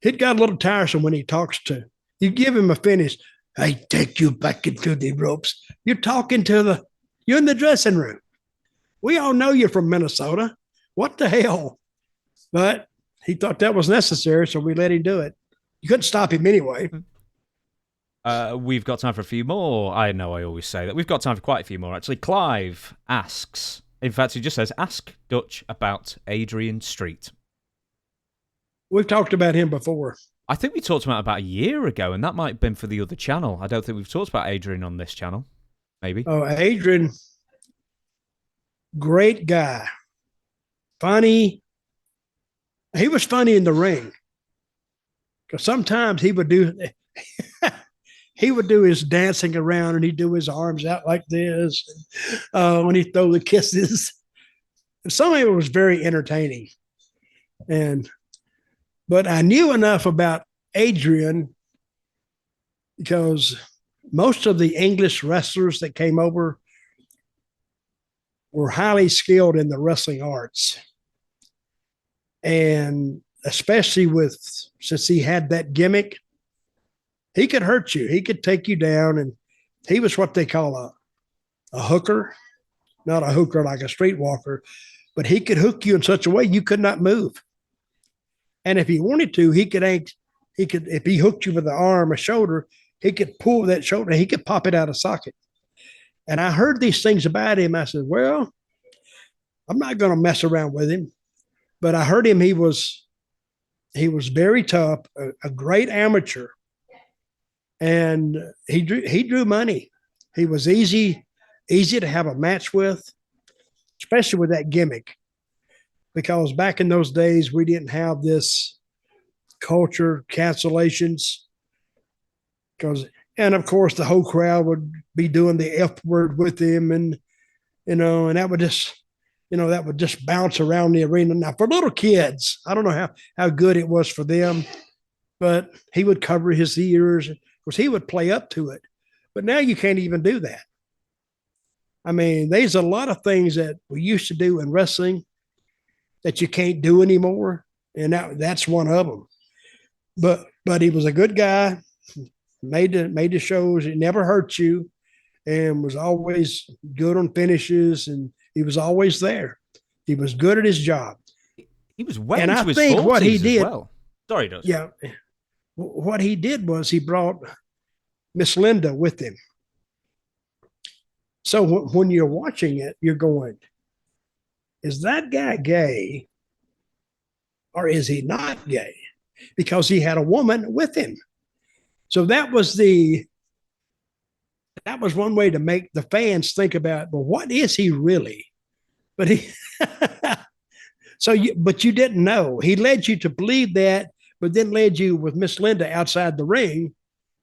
it got a little tiresome when he talks to, you give him a finish. I take you back into the ropes. You're talking you're in the dressing room. We all know you're from Minnesota. What the hell? But he thought that was necessary, so we let him do it. You couldn't stop him anyway. We've got time for a few more. I know I always say that. We've got time for quite a few more, actually. Clive asks, in fact, he just says, ask Dutch about Adrian Street. We've talked about him before. I think we talked about a year ago, and that might have been for the other channel. I don't think we've talked about Adrian on this channel. Maybe. Oh, Adrian, great guy. Funny. He was funny in the ring, because sometimes he would do his dancing around, and he'd do his arms out like this when he throw the kisses. Some of it was very entertaining. But I knew enough about Adrian, because most of the English wrestlers that came over were highly skilled in the wrestling arts. And especially since he had that gimmick, he could hurt you. He could take you down, and he was what they call a hooker, not a hooker like a streetwalker, but he could hook you in such a way you could not move. And if he wanted to, he could, if he hooked you with the arm or shoulder, he could pull that shoulder, he could pop it out of socket. And I heard these things about him. I said, well, I'm not going to mess around with him. But I heard him, he was very tough, a great amateur. And he drew money. He was easy to have a match with, especially with that gimmick. Because back in those days, we didn't have this culture, cancellations. And of course, the whole crowd would be doing the F word with him, and and that would just bounce around the arena. Now, for little kids, I don't know how good it was for them, but he would cover his ears. Of course, he would play up to it. But now you can't even do that. I mean, there's a lot of things that we used to do in wrestling that you can't do anymore, and that's one of them. But he was a good guy, made the shows. It never hurt you, and was always good on finishes, and he was always there. He was good at his job. He was well into his 40s what he did, as well. Sorry, Dutch. Yeah. What he did was he brought Miss Linda with him. So when you're watching it, you're going, is that guy gay or is he not gay? Because he had a woman with him. So that was the that was one way to make the fans think about, well, what is he really? But he, but you didn't know. He led you to believe that, but then led you with Miss Linda outside the ring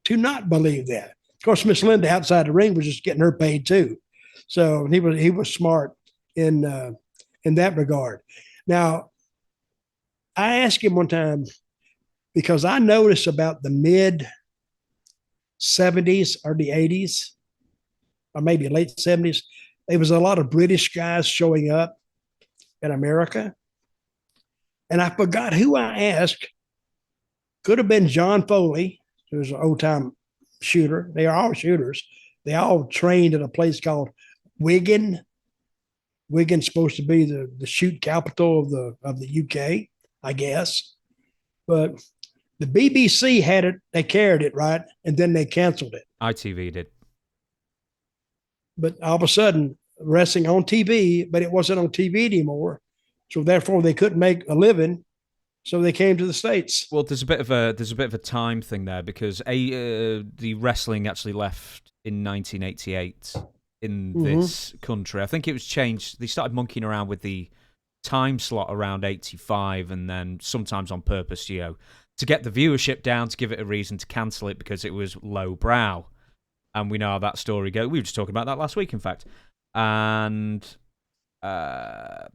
to not believe that. Of course, Miss Linda outside the ring was just getting her paid too, so he was smart in that regard. Now, I asked him one time because I noticed about the mid 70s or the 80s, or maybe late 70s, there was a lot of British guys showing up in America. And I forgot who I asked. Could have been John Foley, who's an old time shooter. They are all shooters. They all trained at a place called Wigan. Wigan's supposed to be the shoot capital of the UK, I guess. But the BBC had it, they carried it, right? And then they canceled it. ITV did. But all of a sudden, wrestling on TV, but it wasn't on TV anymore. So therefore they couldn't make a living. So they came to the States. Well, there's a bit of a time thing there because the wrestling actually left in 1988 in this country. I think it was changed. They started monkeying around with the time slot around 85, and then sometimes on purpose, to get the viewership down, to give it a reason to cancel it because it was lowbrow. And we know how that story goes. We were just talking about that last week, in fact. And but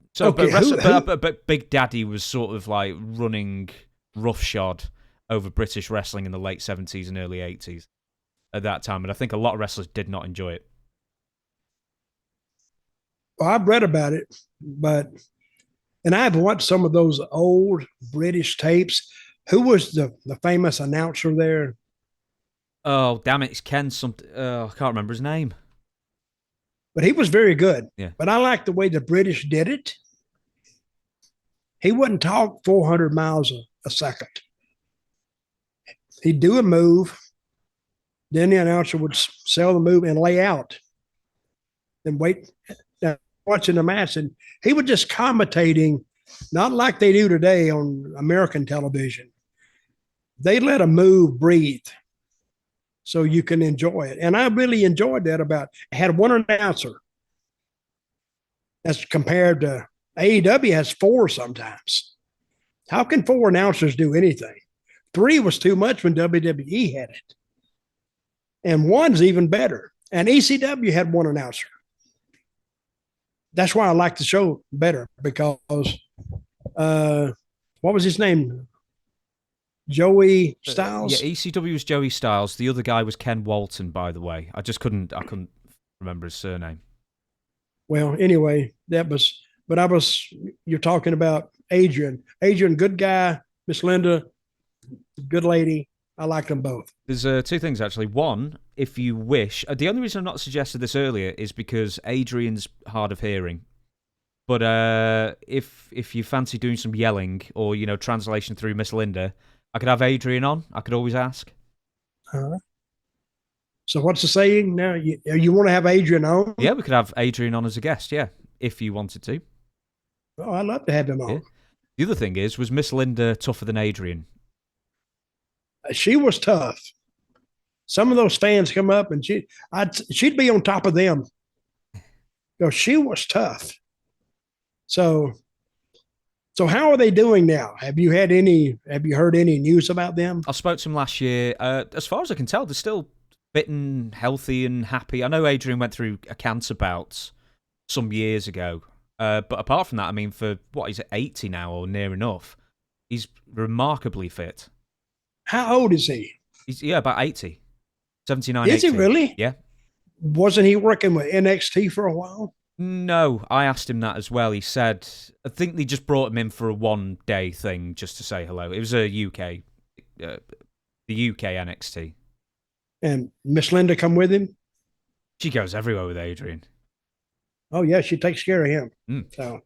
Big Daddy was sort of like running roughshod over British wrestling in the late 70s and early 80s at that time. And I think a lot of wrestlers did not enjoy it. Well, I've read about it, and I've watched some of those old British tapes. Who was the famous announcer there? Oh, damn it. It's Ken something. I can't remember his name. But he was very good. Yeah. But I like the way the British did it. He wouldn't talk 400 miles a second. He'd do a move. Then the announcer would sell the move and lay out. Then wait, watching the match. And he was just commentating, not like they do today on American television. They let a move breathe so you can enjoy it. And I really enjoyed that I had one announcer. That's compared to AEW has 4 sometimes. How can 4 announcers do anything? 3 was too much when WWE had it. And 1's even better. And ECW had 1 announcer. That's why I like the show better because what was his name? Joey Styles? Yeah, ECW was Joey Styles. The other guy was Ken Walton, by the way. I couldn't remember his surname. Well, anyway, you're talking about Adrian. Adrian, good guy. Miss Linda, good lady. I like them both. There's 2 things, actually. One, if you wish, the only reason I've not suggested this earlier is because Adrian's hard of hearing. But if you fancy doing some yelling or, translation through Miss Linda, I could have Adrian on. I could always ask. So what's the saying now? You want to have Adrian on? Yeah, we could have Adrian on as a guest, yeah, if you wanted to. Oh, I'd love to have him on. Yeah. The other thing was Miss Linda tougher than Adrian? She was tough. Some of those fans come up and she'd be on top of them. She was tough. So how are they doing now? Have you heard any news about them? I spoke to them last year. As far as I can tell, they're still fit and healthy and happy. I know Adrian went through a cancer bout some years ago. But apart from that, I mean, for he's at 80 now or near enough, he's remarkably fit. How old is he? He's about 80. 79, Is 80. he really? Yeah. Wasn't he working with NXT for a while? No, I asked him that as well. He said, I think they just brought him in for a 1-day thing just to say hello. It was a UK, the UK NXT. And Miss Linda come with him? She goes everywhere with Adrian. Oh yeah, she takes care of him. So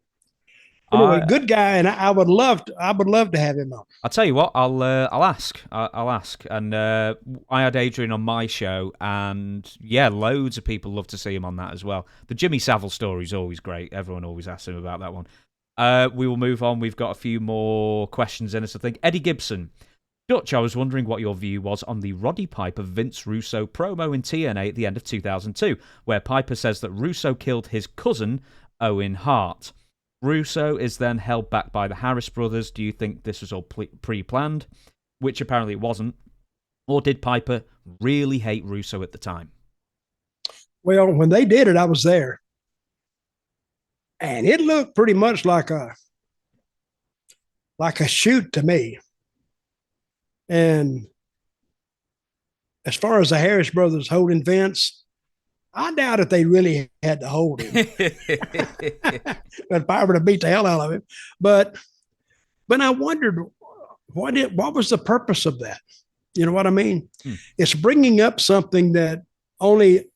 Anyway, good guy, and I would love to have him on. I'll tell you what, I'll ask. I'll ask. And I had Adrian on my show, and yeah, loads of people love to see him on that as well. The Jimmy Savile story is always great. Everyone always asks him about that one. We will move on. We've got a few more questions in us, I think. Eddie Gibson. Dutch, I was wondering what your view was on the Roddy Piper Vince Russo promo in TNA at the end of 2002, where Piper says that Russo killed his cousin, Owen Hart. Russo is then held back by the Harris brothers. Do you think this was all pre-planned? Which apparently it wasn't. Or did Piper really hate Russo at the time? Well, when they did it, I was there. And it looked pretty much like a shoot to me. And as far as the Harris brothers holding Vince, I doubt if they really had to hold him. But Piper to beat the hell out of him. But I wondered what was the purpose of that? You know what I mean? It's bringing up something that only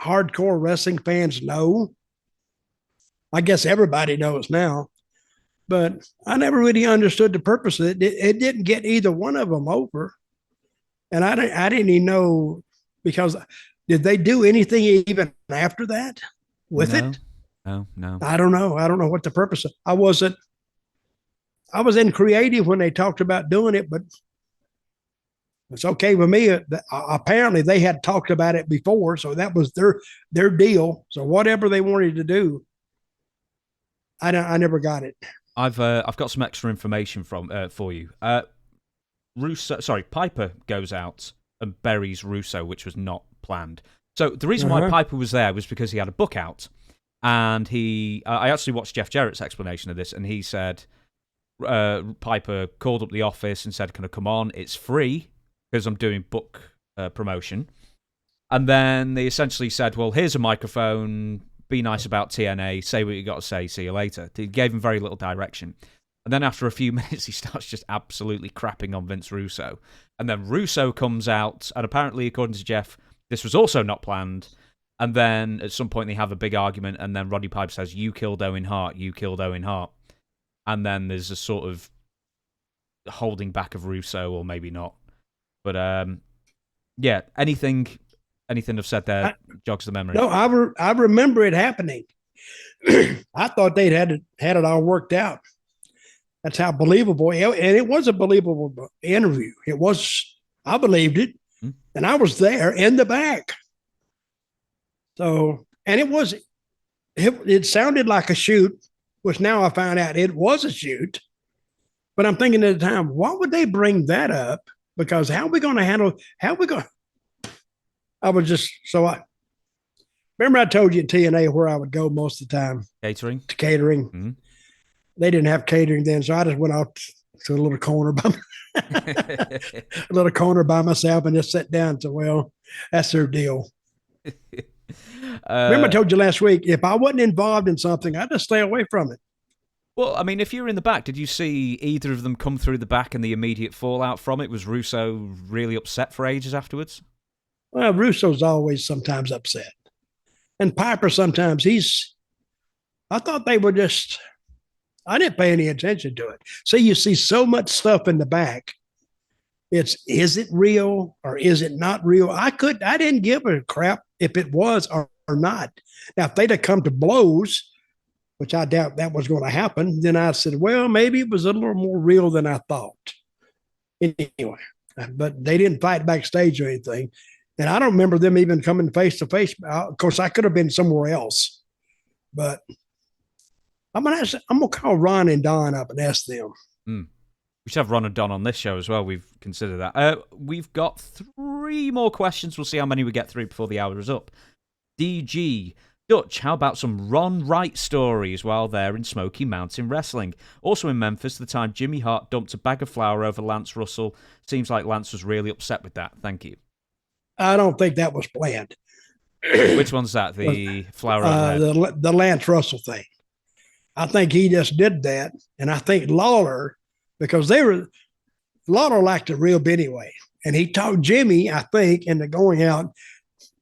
hardcore wrestling fans know. I guess everybody knows now. But I never really understood the purpose of it. It didn't get either one of them over. And I didn't even know, because did they do anything even after that with it? No. I don't know. I don't know what the purpose of. I was in creative when they talked about doing it, but it's okay with me. Apparently they had talked about it before, so that was their deal. So whatever they wanted to do, I never got it. I've got some extra information for you. Piper goes out and buries Russo, which was not planned. So the reason why Piper was there was because he had a book out, and I actually watched Jeff Jarrett's explanation of this, and he said Piper called up the office and said, "Can I come on? It's free because I'm doing book promotion." And then they essentially said, "Well, here's a microphone. Be nice about TNA, say what you got to say, see you later." He gave him very little direction. And then after a few minutes, he starts just absolutely crapping on Vince Russo. And then Russo comes out, and apparently, according to Jeff, this was also not planned. And then at some point, they have a big argument, and then Roddy Piper says, "You killed Owen Hart, you killed Owen Hart." And then there's a sort of holding back of Russo, or maybe not. But, yeah, anything I've said there jogs the memory. No, I remember it happening. I thought they'd had it all worked out. That's how believable, and it was a believable interview. It was, I believed it, and I was there in the back. So, and it sounded like a shoot, which now I found out it was a shoot. But I'm thinking at the time, why would they bring that up? Because how are we going to handle? I was just remember I told you at TNA where I would go most of the time. Catering. To catering. Mm-hmm. They didn't have catering then, so I just went out to a little corner by myself and just sat down and said, "Well, that's their deal." Remember I told you last week, if I wasn't involved in something, I'd just stay away from it. Well, I mean, if you're in the back, did you see either of them come through the back and the immediate fallout from it? Was Russo really upset for ages afterwards? Well, Russo's always sometimes upset. And Piper sometimes I thought they were just, I didn't pay any attention to it. So you see so much stuff in the back. Is it real or is it not real? I didn't give a crap if it was or not. Now, if they'd have come to blows, which I doubt that was going to happen, then I said, well, maybe it was a little more real than I thought. Anyway, but they didn't fight backstage or anything. And I don't remember them even coming face to face. Of course, I could have been somewhere else, but I'm gonna call Ron and Don up and ask them. We should have Ron and Don on this show as well. We've considered that. We've got 3 more questions. We'll see how many we get through before the hour is up. DG. Dutch, how about some Ron Wright stories while they're in Smoky Mountain Wrestling? Also in Memphis, the time Jimmy Hart dumped a bag of flour over Lance Russell. Seems like Lance was really upset with that. Thank you. I don't think that was planned. Which one's that? The flour over the Lance Russell thing. I think he just did that. And I think Lawler, because Lawler liked to rib anyway. And he talked Jimmy, I think, into going out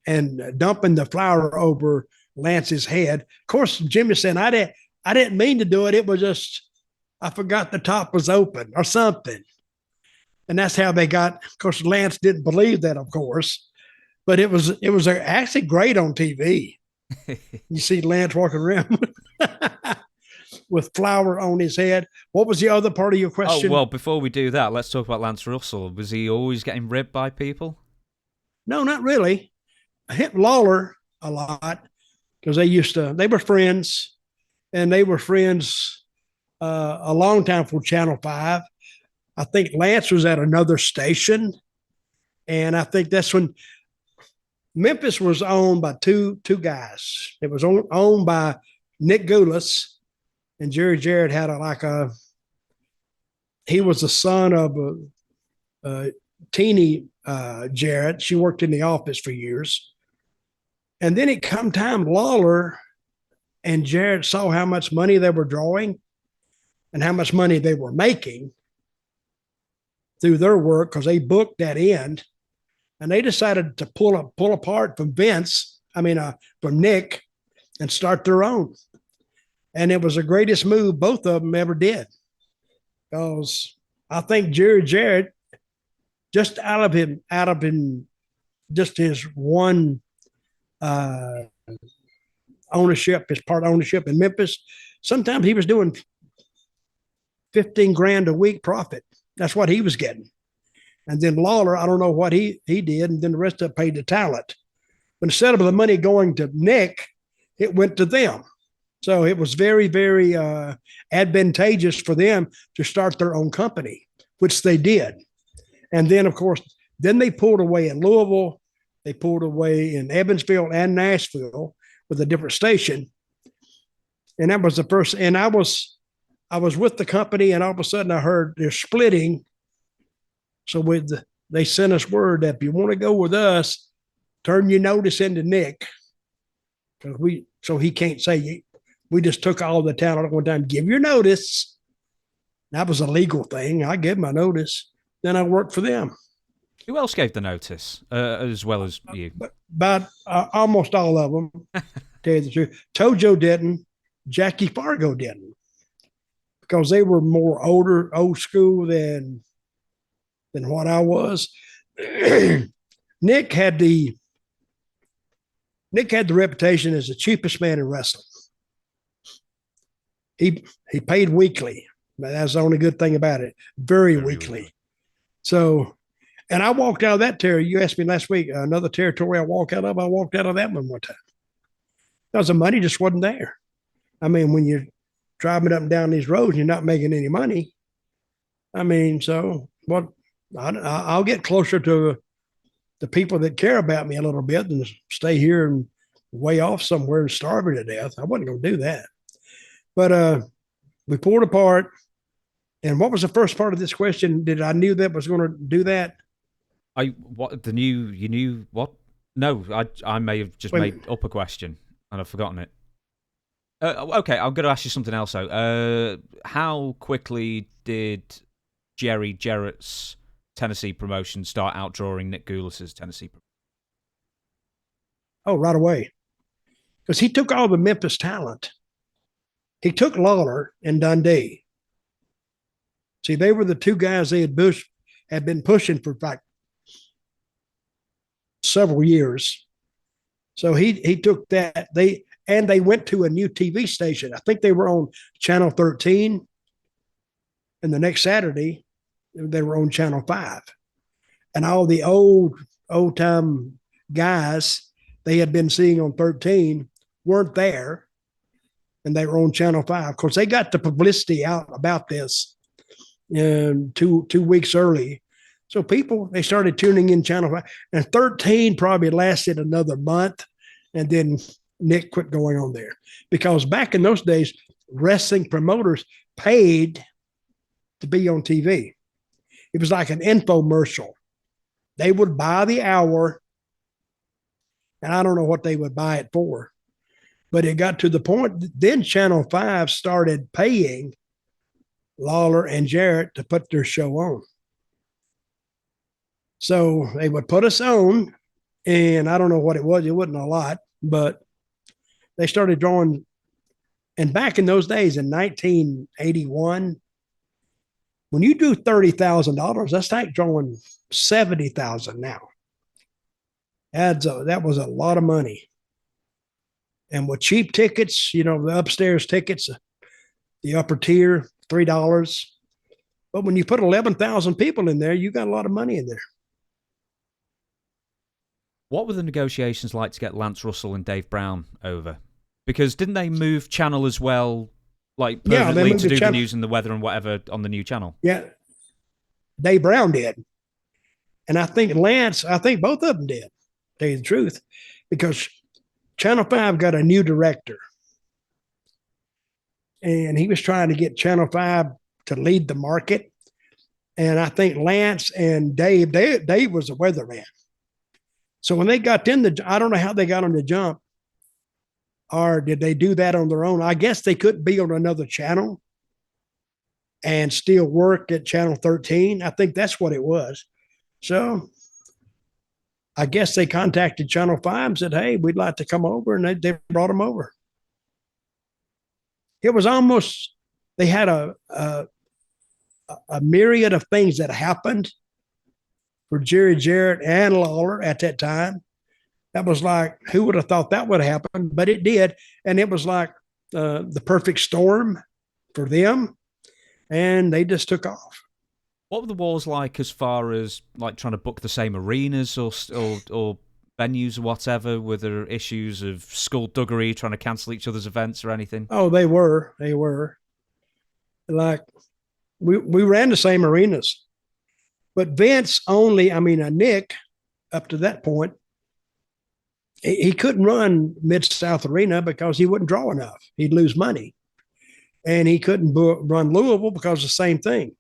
and dumping the flour over Lance's head. Of course, Jimmy said, I didn't mean to do it. It was just, I forgot the top was open or something. And that's how they got, of course, Lance didn't believe that, of course, but it was actually great on TV. You see Lance walking around. with flour on his head. What was the other part of your question? Oh, well, before we do that, let's talk about Lance Russell. Was he always getting ribbed by people? No, not really. I hit Lawler a lot because they were friends, and they were friends a long time for Channel 5. I think Lance was at another station, and I think that's when Memphis was owned by two guys. It was owned by Nick Goulas, and Jerry Jarrett had he was the son of Teeny Jarrett. She worked in the office for years. And then it come time, Lawler and Jarrett saw how much money they were drawing and how much money they were making through their work because they booked that end. And they decided to pull apart from from Nick, and start their own. And it was the greatest move both of them ever did. Because I think Jerry Jarrett, just out of him, just his one ownership, his part ownership in Memphis, sometimes he was doing 15 grand a week profit. That's what he was getting. And then Lawler, I don't know what he did, and then the rest of it paid the talent. But instead of the money going to Nick, it went to them. So it was very, very advantageous for them to start their own company, which they did. And then, of course, they pulled away in Louisville. They pulled away in Evansville and Nashville with a different station. And that was the first. And I was with the company, and all of a sudden I heard they're splitting. So they sent us word that if you want to go with us, turn your notice into Nick. So he can't say we just took all the talent at one time. Give your notice. That was a legal thing. I gave my notice. Then I worked for them. Who else gave the notice as well as you? But almost all of them, to tell you the truth. Tojo didn't. Jackie Fargo didn't. Because they were more old school than what I was. Nick had the reputation as the cheapest man in wrestling. He paid weekly. That's the only good thing about it. Very weekly. So, and I walked out of that territory. You asked me last week, another territory I walked out of that one time. Because the money just wasn't there. I mean, when you're driving up and down these roads, you're not making any money. I mean, so what? I'll get closer to the people that care about me a little bit than stay here and way off somewhere and starving to death. I wasn't going to do that. But we pulled apart. And what was the first part of this question? Did I knew that was going to do that? You knew what? No, I may have just made up a question and I've forgotten it. Okay, I'm going to ask you something else though. How quickly did Jerry Jarrett's Tennessee promotion start outdrawing Nick Goulas's Tennessee promotion? Oh, right away. Because he took all the Memphis talent. He took Lawler and Dundee. See, they were the two guys they had been pushing for like several years. So he took that. They went to a new TV station. I think they were on Channel 13. And the next Saturday, they were on Channel 5. And all the old time guys they had been seeing on 13 weren't there. And they were on Channel 5. Of course, they got the publicity out about this 2 weeks early. So they started tuning in Channel 5. And 13 probably lasted another month. And then Nick quit going on there. Because back in those days, wrestling promoters paid to be on TV. It was like an infomercial. They would buy the hour, and I don't know what they would buy it for. But it got to the point, then Channel 5 started paying Lawler and Jarrett to put their show on. So they would put us on, and I don't know what it was. It wasn't a lot, but they started drawing. And back in those days, in 1981, when you do $30,000, that's like drawing $70,000 now. That was a lot of money. And with cheap tickets, the upstairs tickets, The upper tier, $3. But when you put 11,000 people in there, you got a lot of money in there. What were the negotiations like to get Lance Russell and Dave Brown over? Because didn't they move channel as well, like permanently to do the news and the weather and whatever on the new channel? Yeah, Dave Brown did. And I think both of them did, to tell you the truth, because Channel 5 got a new director. And he was trying to get Channel 5 to lead the market. And I think Lance and Dave was a weatherman. So when they got I don't know how they got on the jump, or did they do that on their own? I guess they couldn't be on another channel and still work at Channel 13. I think that's what it was. So I guess they contacted Channel 5 and said, hey, we'd like to come over. And they brought them over. It was almost, they had a myriad of things that happened for Jerry Jarrett and Lawler at that time. That was like, who would have thought that would happen? But it did. And it was like the perfect storm for them. And they just took off. What were the wars like as far as like trying to book the same arenas or venues or whatever? Were there issues of skullduggery, trying to cancel each other's events or anything? Oh, they were. Like, we ran the same arenas. But Vince Nick, up to that point, he couldn't run Mid-South Arena because he wouldn't draw enough. He'd lose money. And he couldn't run Louisville because of the same thing.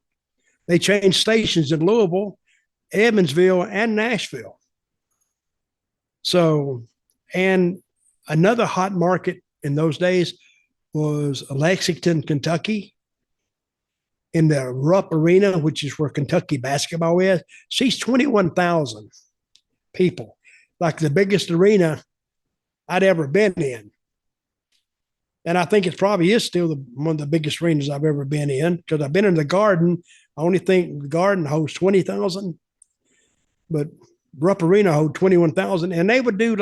They changed stations in Louisville, Evansville, and Nashville. So, and another hot market in those days was Lexington, Kentucky, in the Rupp Arena, which is where Kentucky basketball is. Seats 21,000 people, like the biggest arena I'd ever been in. And I think it probably is still one of the biggest arenas I've ever been in, because I've been in the Garden. I only think the Garden holds 20,000, but Rupp Arena holds 21,000. And they would do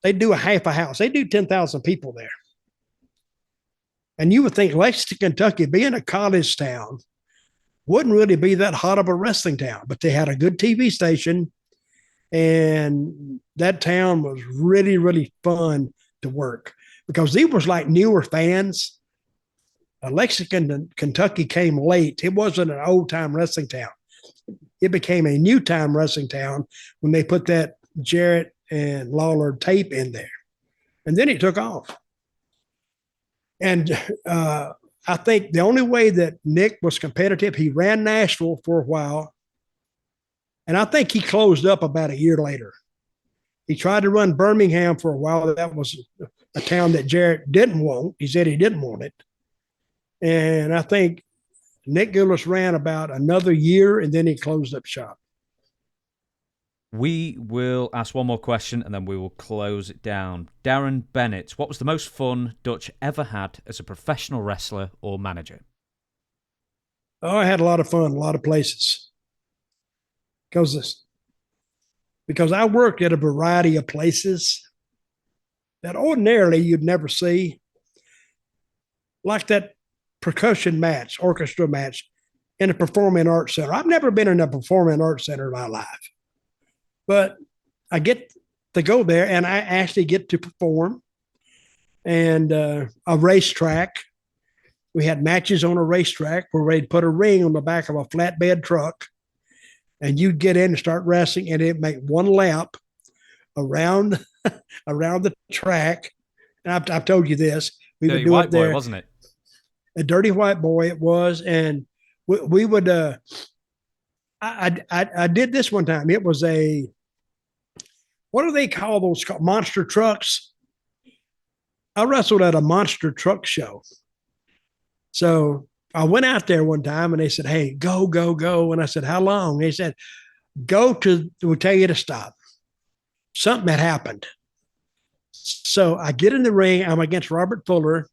they'd do a half a house. They do 10,000 people there. And you would think Lexington, Kentucky, being a college town, wouldn't really be that hot of a wrestling town, but they had a good TV station, and that town was really, really fun to work because these was like newer fans. Lexington, Kentucky came late. It wasn't an old-time wrestling town. It became a new-time wrestling town when they put that Jarrett and Lawler tape in there. And then it took off. And I think the only way that Nick was competitive, he ran Nashville for a while. And I think he closed up about a year later. He tried to run Birmingham for a while. That was a town that Jarrett didn't want. He said he didn't want it. And I think Nick Gillis ran about another year, and then he closed up shop. We will ask one more question, and then we will close it down. Darren Bennett, what was the most fun Dutch ever had as a professional wrestler or manager? Oh, I had a lot of fun, a lot of places. Because I worked at a variety of places that ordinarily you'd never see. Like that percussion match, orchestra match in a performing arts center. I've never been in a performing arts center in my life. But I get to go there, and I actually get to perform. And a racetrack. We had matches on a racetrack where they'd put a ring on the back of a flatbed truck, and you'd get in and start wrestling, and it'd make one lap around the track. And I've told you this. We Dirty would do White it there. Boy, wasn't it? A Dirty White Boy it was. And we would I did this one time. It was what do they call those monster trucks? I wrestled at a monster truck show. So I went out there one time, and they said, hey, go, go, go. And I said, how long? They said, we'll tell you to stop. Something had happened. So I get in the ring. I'm against Robert Fuller.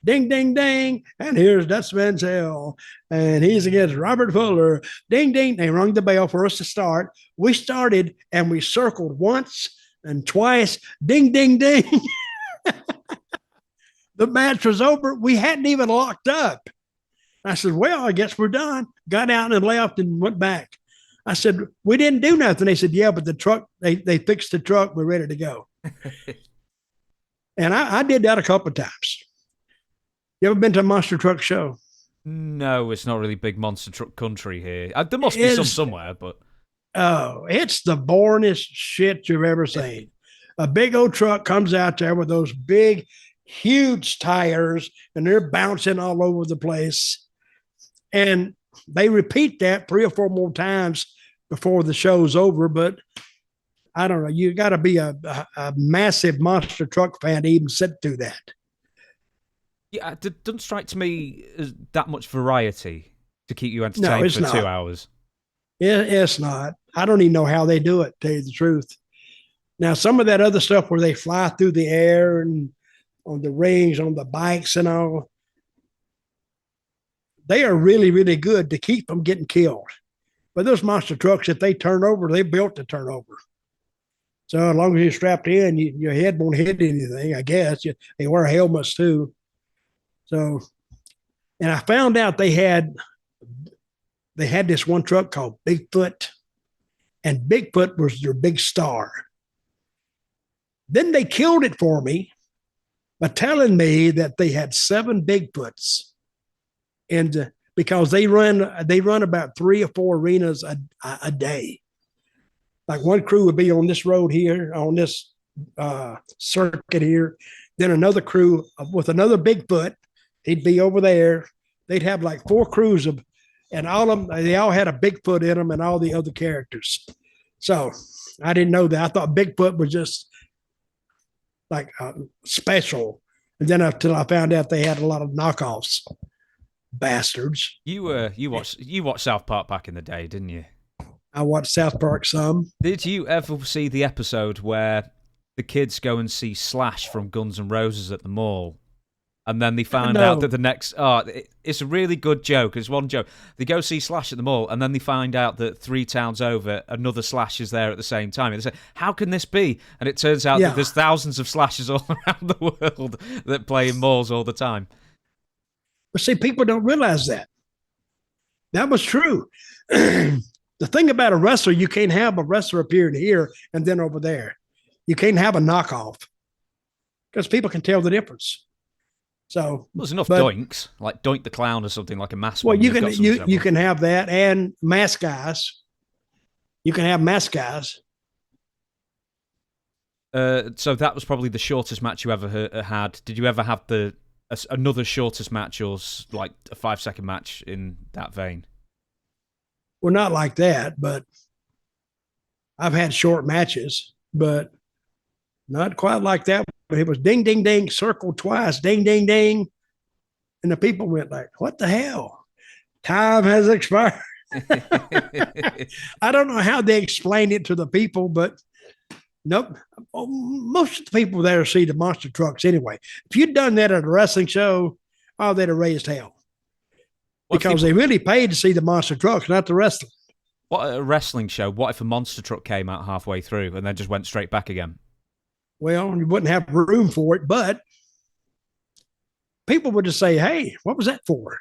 Ding, ding, ding. And here's Dutch Mantell. And he's against Robert Fuller. Ding, ding. They rung the bell for us to start. We started, and we circled once and twice. Ding, ding, ding. The match was over. We hadn't even locked up. I said, well, I guess we're done. Got out and left and went back. I said, we didn't do nothing. They said, yeah, but the truck, they fixed the truck. We're ready to go. And I did that a couple of times. You ever been to a monster truck show? No, it's not really big monster truck country here. There must be some somewhere, but. Oh, it's the boringest shit you've ever seen. A big old truck comes out there with those big, huge tires, and they're bouncing all over the place. And they repeat that 3 or 4 more times before the show's over. But I don't know. You got to be a massive monster truck fan to even sit through that. Yeah, it doesn't strike to me as that much variety to keep you entertained for 2 hours. It's not. I don't even know how they do it, to tell you the truth. Now, some of that other stuff where they fly through the air and on the rings, on the bikes and all, they are really, really good to keep them getting killed. But those monster trucks, if they turn over, they're built to turn over. So as long as you're strapped in, your head won't hit anything, I guess. They wear helmets too. So, and I found out they had this one truck called Bigfoot, and Bigfoot was their big star. Then they killed it for me by telling me that they had 7 Bigfoots, and because they run about 3 or 4 arenas a day. Like one crew would be on this road here, on this circuit here, then another crew with another Bigfoot. He'd be over there. They'd have like 4 crews and all of them, they all had a Bigfoot in them and all the other characters. So I didn't know that. I thought Bigfoot was just like special. And then until I found out they had a lot of knockoffs. Bastards. You watched South Park back in the day, didn't you? I watched South Park some. Did you ever see the episode where the kids go and see Slash from Guns N' Roses at the mall? And then they found out that the next... it's a really good joke. It's one joke. They go see Slash at the mall, and then they find out that 3 towns over, another Slash is there at the same time. And they say, how can this be? And it turns out that there's thousands of Slashes all around the world that play in malls all the time. But see, people don't realize that. That was true. The thing about a wrestler, you can't have a wrestler appearing here and then over there. You can't have a knockoff because people can tell the difference. So there's enough doinks, like Doink the Clown or something, like a mask. Well, you can have that, and mask guys. You can have mask guys. So that was probably the shortest match you ever had. Did you ever have another shortest match, or like a 5-second match in that vein? Well, not like that, but I've had short matches, but not quite like that. It was ding, ding, ding, circle twice, ding, ding, ding. And the people went like, what the hell? Time has expired. I don't know how they explained it to the people, but nope. Most of the people there see the monster trucks anyway. If you'd done that at a wrestling show, they'd have raised hell. Because they really paid to see the monster trucks, not the wrestling. What a wrestling show. What if a monster truck came out halfway through and then just went straight back again? Well, you wouldn't have room for it, but people would just say, hey, what was that for?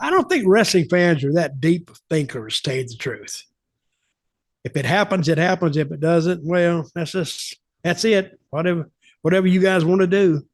I don't think wrestling fans are that deep thinkers, to tell you the truth. If it happens, it happens. If it doesn't, well, that's it. Whatever you guys want to do.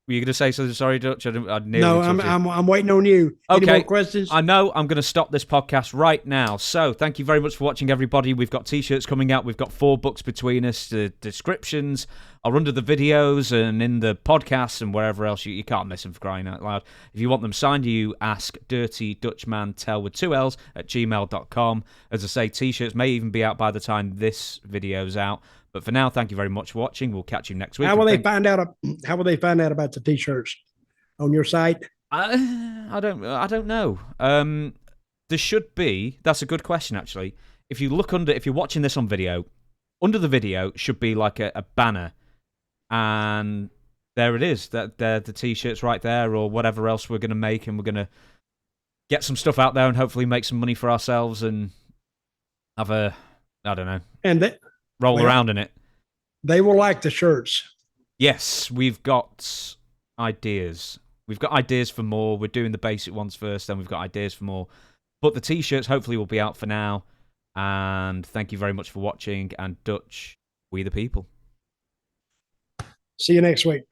Were you going to say something? Sorry, Dutch. No, I'm waiting on you. Okay. Any more questions? I know. I'm going to stop this podcast right now. So thank you very much for watching, everybody. We've got T-shirts coming out. We've got 4 books between us. The descriptions are under the videos and in the podcasts and wherever else. You can't miss them, for crying out loud. If you want them signed, you ask Dirty Dutchman Tell with 2 L's at gmail.com. As I say, T-shirts may even be out by the time this video's out. But for now, thank you very much for watching. We'll catch you next week. How will they find out about the T-shirts on your site? I don't know. There should be. That's a good question, actually. If you're watching this on video, under the video should be like a banner, and there it is. They're the T-shirts right there, or whatever else we're going to make, and we're going to get some stuff out there and hopefully make some money for ourselves and have I don't know, roll around in it. They will like the shirts. Yes, we've got ideas. We've got ideas for more. We're doing the basic ones first, then we've got ideas for more. But the t-shirts hopefully will be out for now. And thank you very much for watching. And Dutch, we the people. See you next week.